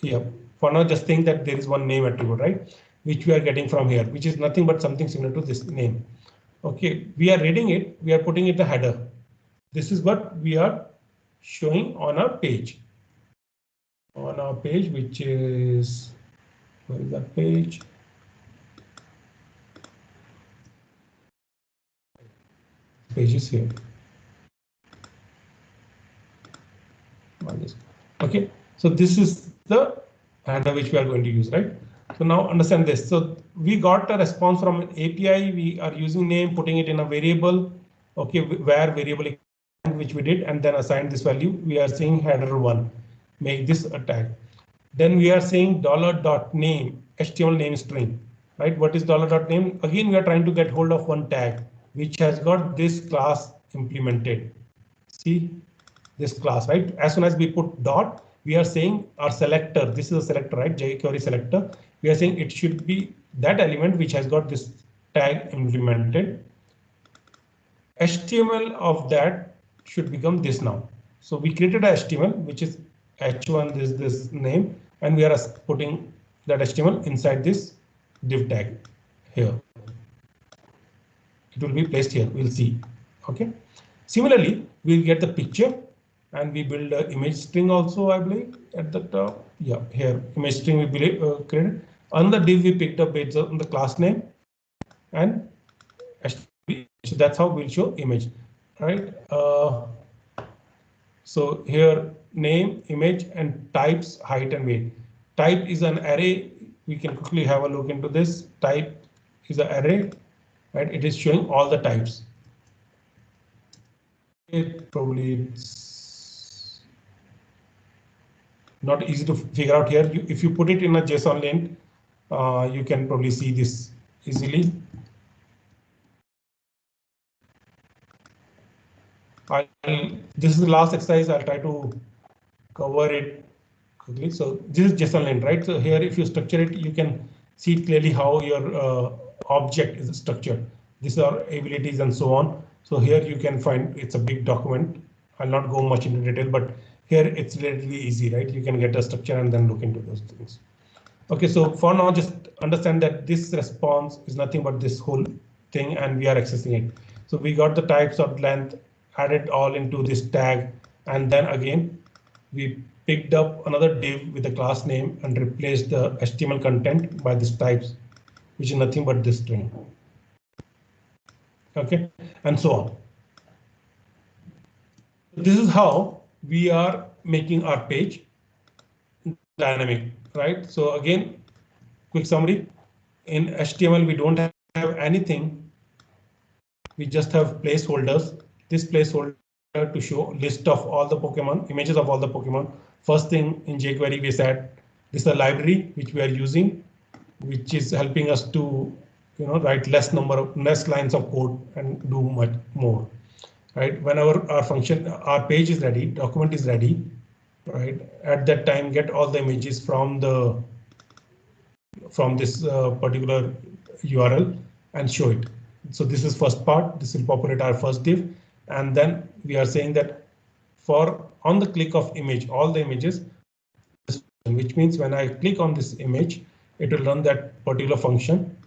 yeah. For now, just think that there is one name attribute, right? Which we are getting from here, which is nothing but something similar to this name. Okay, we are reading it. We are putting it the header. This is what we are showing on our page. On our page, which is, where is that page? Page is here. Okay, so this is the header which we are going to use, right? So now understand this. So we got a response from an API. We are using name, putting it in a variable, okay, where variable which we did, and then assign this value. We are saying header1, make this a tag. Then we are saying $.name, HTML name string, right? What is $.name? Again, we are trying to get hold of one tag which has got this class implemented. See this class, right? As soon as we put dot, we are saying our selector, this is a selector, right? jQuery selector. We are saying it should be that element which has got this tag implemented. HTML of that should become this now. So we created a HTML, which is h1, this name, and we are putting that HTML inside this div tag here. It will be placed here. We'll see. OK. Similarly, we'll get the picture and we build an image string also, I believe, at the top. Yeah, here image string we believe created. On the div we picked up based on the class name, and so that's how we'll show image, right? So here name, image, and types, height and weight. Type is an array. We can quickly have a look into this. Type is an array, right? It is showing all the types. It probably it's not easy to figure out here. If you put it in a JSON lint, you can probably see this easily. This is the last exercise. I'll try to cover it quickly. So this is JSON lint, right? So here, if you structure it, you can see clearly how your object is structured. These are abilities and so on. So here you can find it's a big document. I'll not go much into detail, but here it's relatively easy, right? You can get a structure and then look into those things. OK, so for now, just understand that this response is nothing but this whole thing, and we are accessing it. So we got the types of length, added all into this tag, and then again we picked up another div with the class name and replaced the HTML content by this types, which is nothing but this string. OK, and so on. This is how we are making our page dynamic, right? So again, quick summary. In HTML, we don't have anything. We just have placeholders. This placeholder to show list of all the Pokemon, images of all the Pokemon. First thing in jQuery, we said this is a library which we are using, which is helping us to write less lines of code and do much more. Right? Whenever our page is ready, document is ready, right? At that time, get all the images from this particular URL and show it. So this is first part. This will populate our first div, and then we are saying that for on the click of image, all the images, which means when I click on this image, it will run that particular function,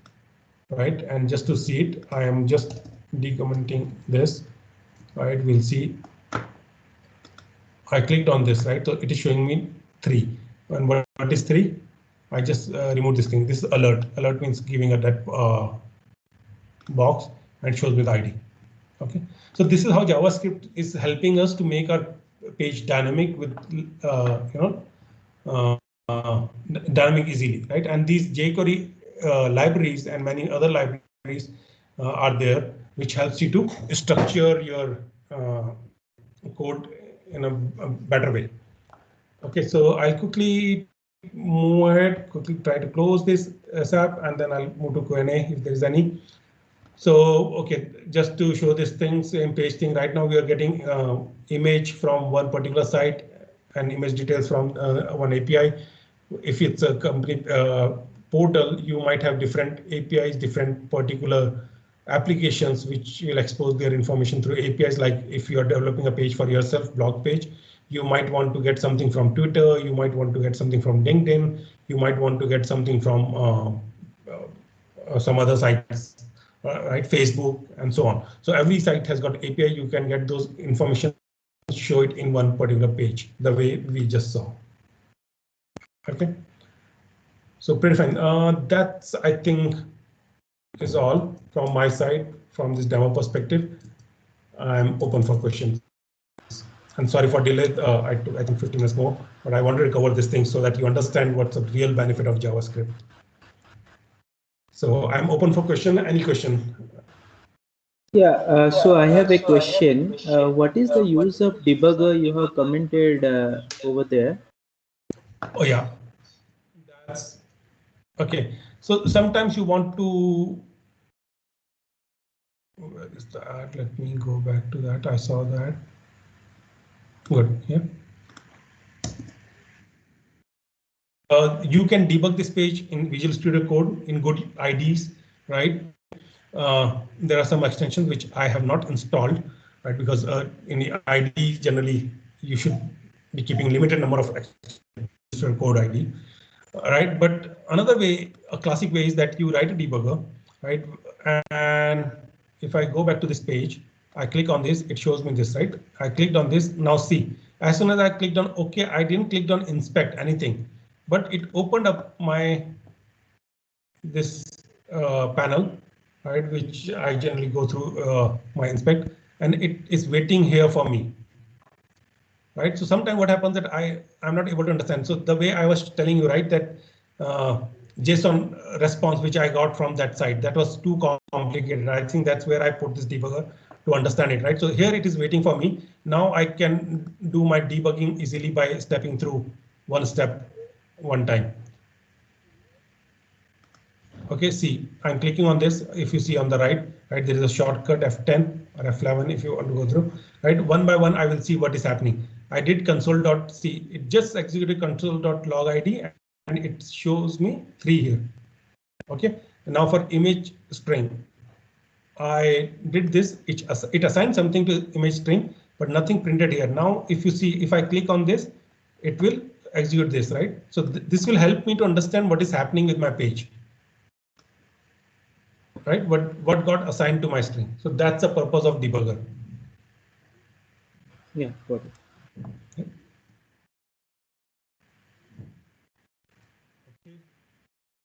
right? And just to see it, I am just decommenting this. Right, we'll see. I clicked on this, right? So it is showing me 3. And what is 3? I just removed this thing. This is alert. Alert means giving a that box and shows me the ID. OK, so this is how JavaScript is helping us to make our page dynamic with dynamic easily, right? And these jQuery libraries and many other libraries are there, which helps you to structure your code in a better way. OK, so I'll quickly move ahead, quickly try to close this SAP, and then I'll move to Q&A if there is any. So, OK, just to show these things in page thing, right now we are getting image from one particular site and image details from one API. If it's a complete portal, you might have different APIs, different particular applications which will expose their information through APIs. Like if you are developing a page for yourself, blog page, you might want to get something from Twitter, you might want to get something from LinkedIn, you might want to get something from some other sites, right? Facebook and so on. So every site has got API. You can get those information, show it in one particular page, the way we just saw. OK, so pretty fine. That's, I think, is all from my side from this demo perspective. I'm open for questions. And sorry for delay. I took, I think, 50 minutes more, but I wanted to cover this thing so that you understand what's the real benefit of JavaScript. So I'm open for question. Any question? Yeah, so I have a question. What is the use of debugger you have commented over there? Oh yeah, that's okay. So sometimes you want to. Where is that? Let me go back to that. I saw that. Good. Yeah. You can debug this page in Visual Studio Code in good IDs, right? There are some extensions which I have not installed, right? Because in the ID generally you should be keeping limited number of extensions code ID, right? But another way, a classic way, is that you write a debugger, right? And if I go back to this page, I click on this, it shows me this, right? I clicked on this. Now see, as soon as I clicked on OK, I didn't click on inspect anything, but it opened up my this panel, right, which I generally go through my inspect, and it is waiting here for me, right? So sometimes what happens that I'm not able to understand. So the way I was telling you, right, that JSON response which I got from that site, that was too complicated. I think that's where I put this debugger to understand it, right? So here it is waiting for me. Now I can do my debugging easily by stepping through one step, one time. Okay, see, I'm clicking on this. If you see on the right, there is a shortcut F10 or F11 if you want to go through, right? One by one, I will see what is happening. I did console.c. It just executed console.log ID and it shows me 3 here. Okay, and now for image string, I did this. It assigned something to image string, but nothing printed here. Now, if you see, if I click on this, it will execute this, right? So this will help me to understand what is happening with my page. Right, what got assigned to my string. So that's the purpose of debugger. Yeah, got it. Okay.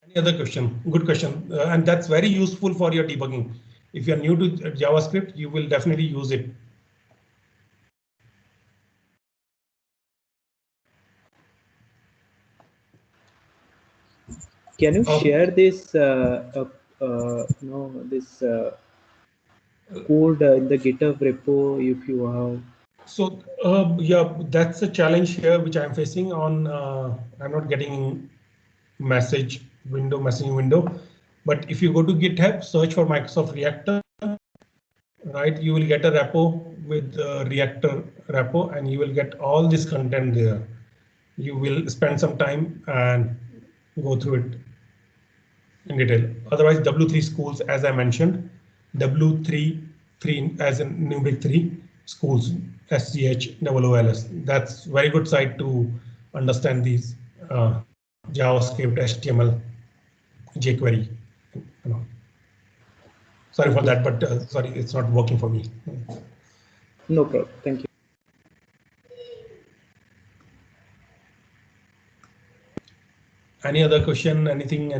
Any other question? Good question, and that's very useful for your debugging. If you're new to JavaScript, you will definitely use it. Can you share this, this code in the GitHub repo if you have? So yeah, that's a challenge here which I'm facing on. I'm not getting messaging window, but if you go to GitHub, search for Microsoft Reactor, right, you will get a repo with Reactor repo, and you will get all this content there. You will spend some time and go through it in detail. Otherwise, W3 schools, as I mentioned, W3 as in numeric 3 schools, SCHOOLS. That's very good site to understand these JavaScript, HTML, jQuery. Sorry for that, but sorry, it's not working for me. No problem. Thank you. Any other question? Anything?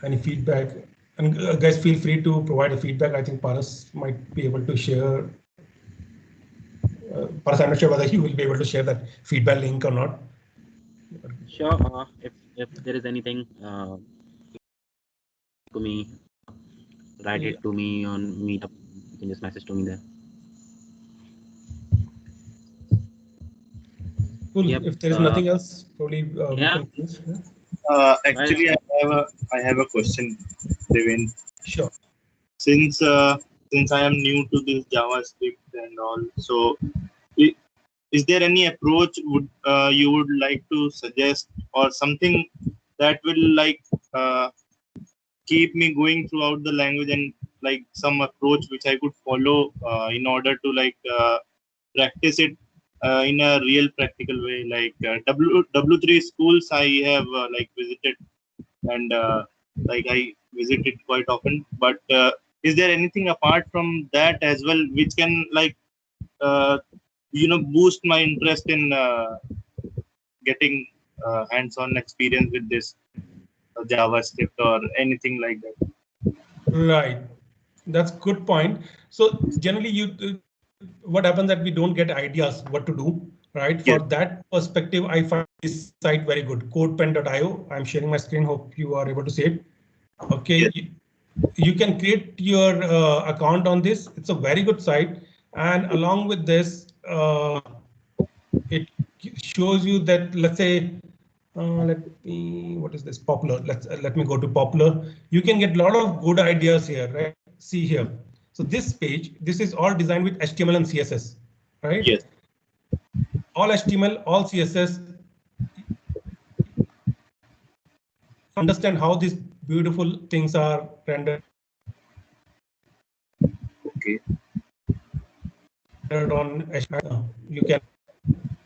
Any feedback? And guys, feel free to provide a feedback. I think Paras might be able to share. Paras, I'm not sure whether he will be able to share that feedback link or not. Sure. If there is anything to me, write it to me on Meetup. You can just message to me there. Cool. Yep. If there is nothing else, probably we can finish. Actually, I have a question, Devin. Sure. Since I am new to this JavaScript and all, so is there any approach you would like to suggest, or something that will keep me going throughout the language, and some approach which I could follow in order to practice it in a real practical way? W3 schools I have visited, and I visit it quite often. But is there anything apart from that as well which can boost my interest in getting hands-on experience with this JavaScript or anything like that? Right. That's good point. So generally, what happens that we don't get ideas what to do, right? Yes. For that perspective, I find this site very good, codepen.io. I'm sharing my screen. Hope you are able to see it. Okay. Yes. You can create your account on this. It's a very good site. And along with this, it shows you that, let's say, what is this, Popular? Let me go to Popular. You can get a lot of good ideas here, right? See here. So this page, this is all designed with HTML and CSS, right? Yes. All HTML, all CSS. Understand how these beautiful things are rendered. Okay. On HTML. You can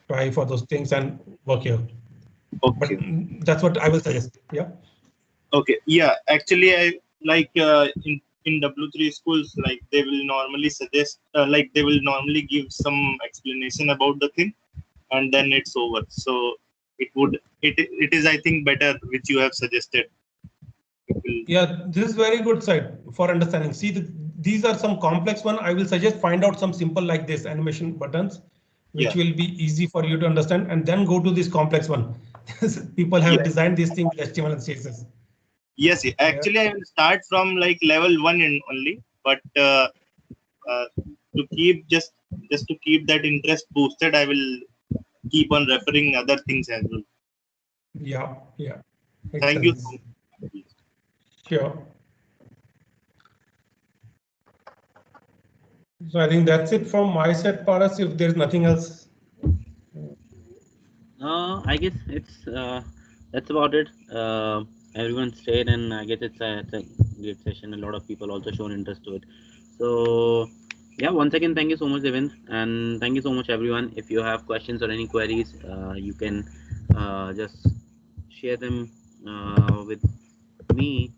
try for those things and work here. Okay. But that's what I will suggest. Yeah. Okay. Yeah. Actually, I like in W3 schools, like they will normally suggest, like they will normally give some explanation about the thing, and then it's over. So it is, I think, better which you have suggested. Yeah, this is very good site for understanding. See, these are some complex one. I will suggest find out some simple like this animation buttons, which will be easy for you to understand, and then go to this complex one. People have designed these things with HTML and CSS. Yes, actually, I will start from like level 1 in only, but to keep just to keep that interest boosted, I will keep on referring other things as well. Yeah, yeah. Thank you. Sure. So I think that's it from my side, Paras. If there's nothing else. I guess it's that's about it. Everyone stayed, and I guess it's a great session. A lot of people also shown interest to it. So yeah, once again, thank you so much, Devin, and thank you so much, everyone. If you have questions or any queries, you can just share them with me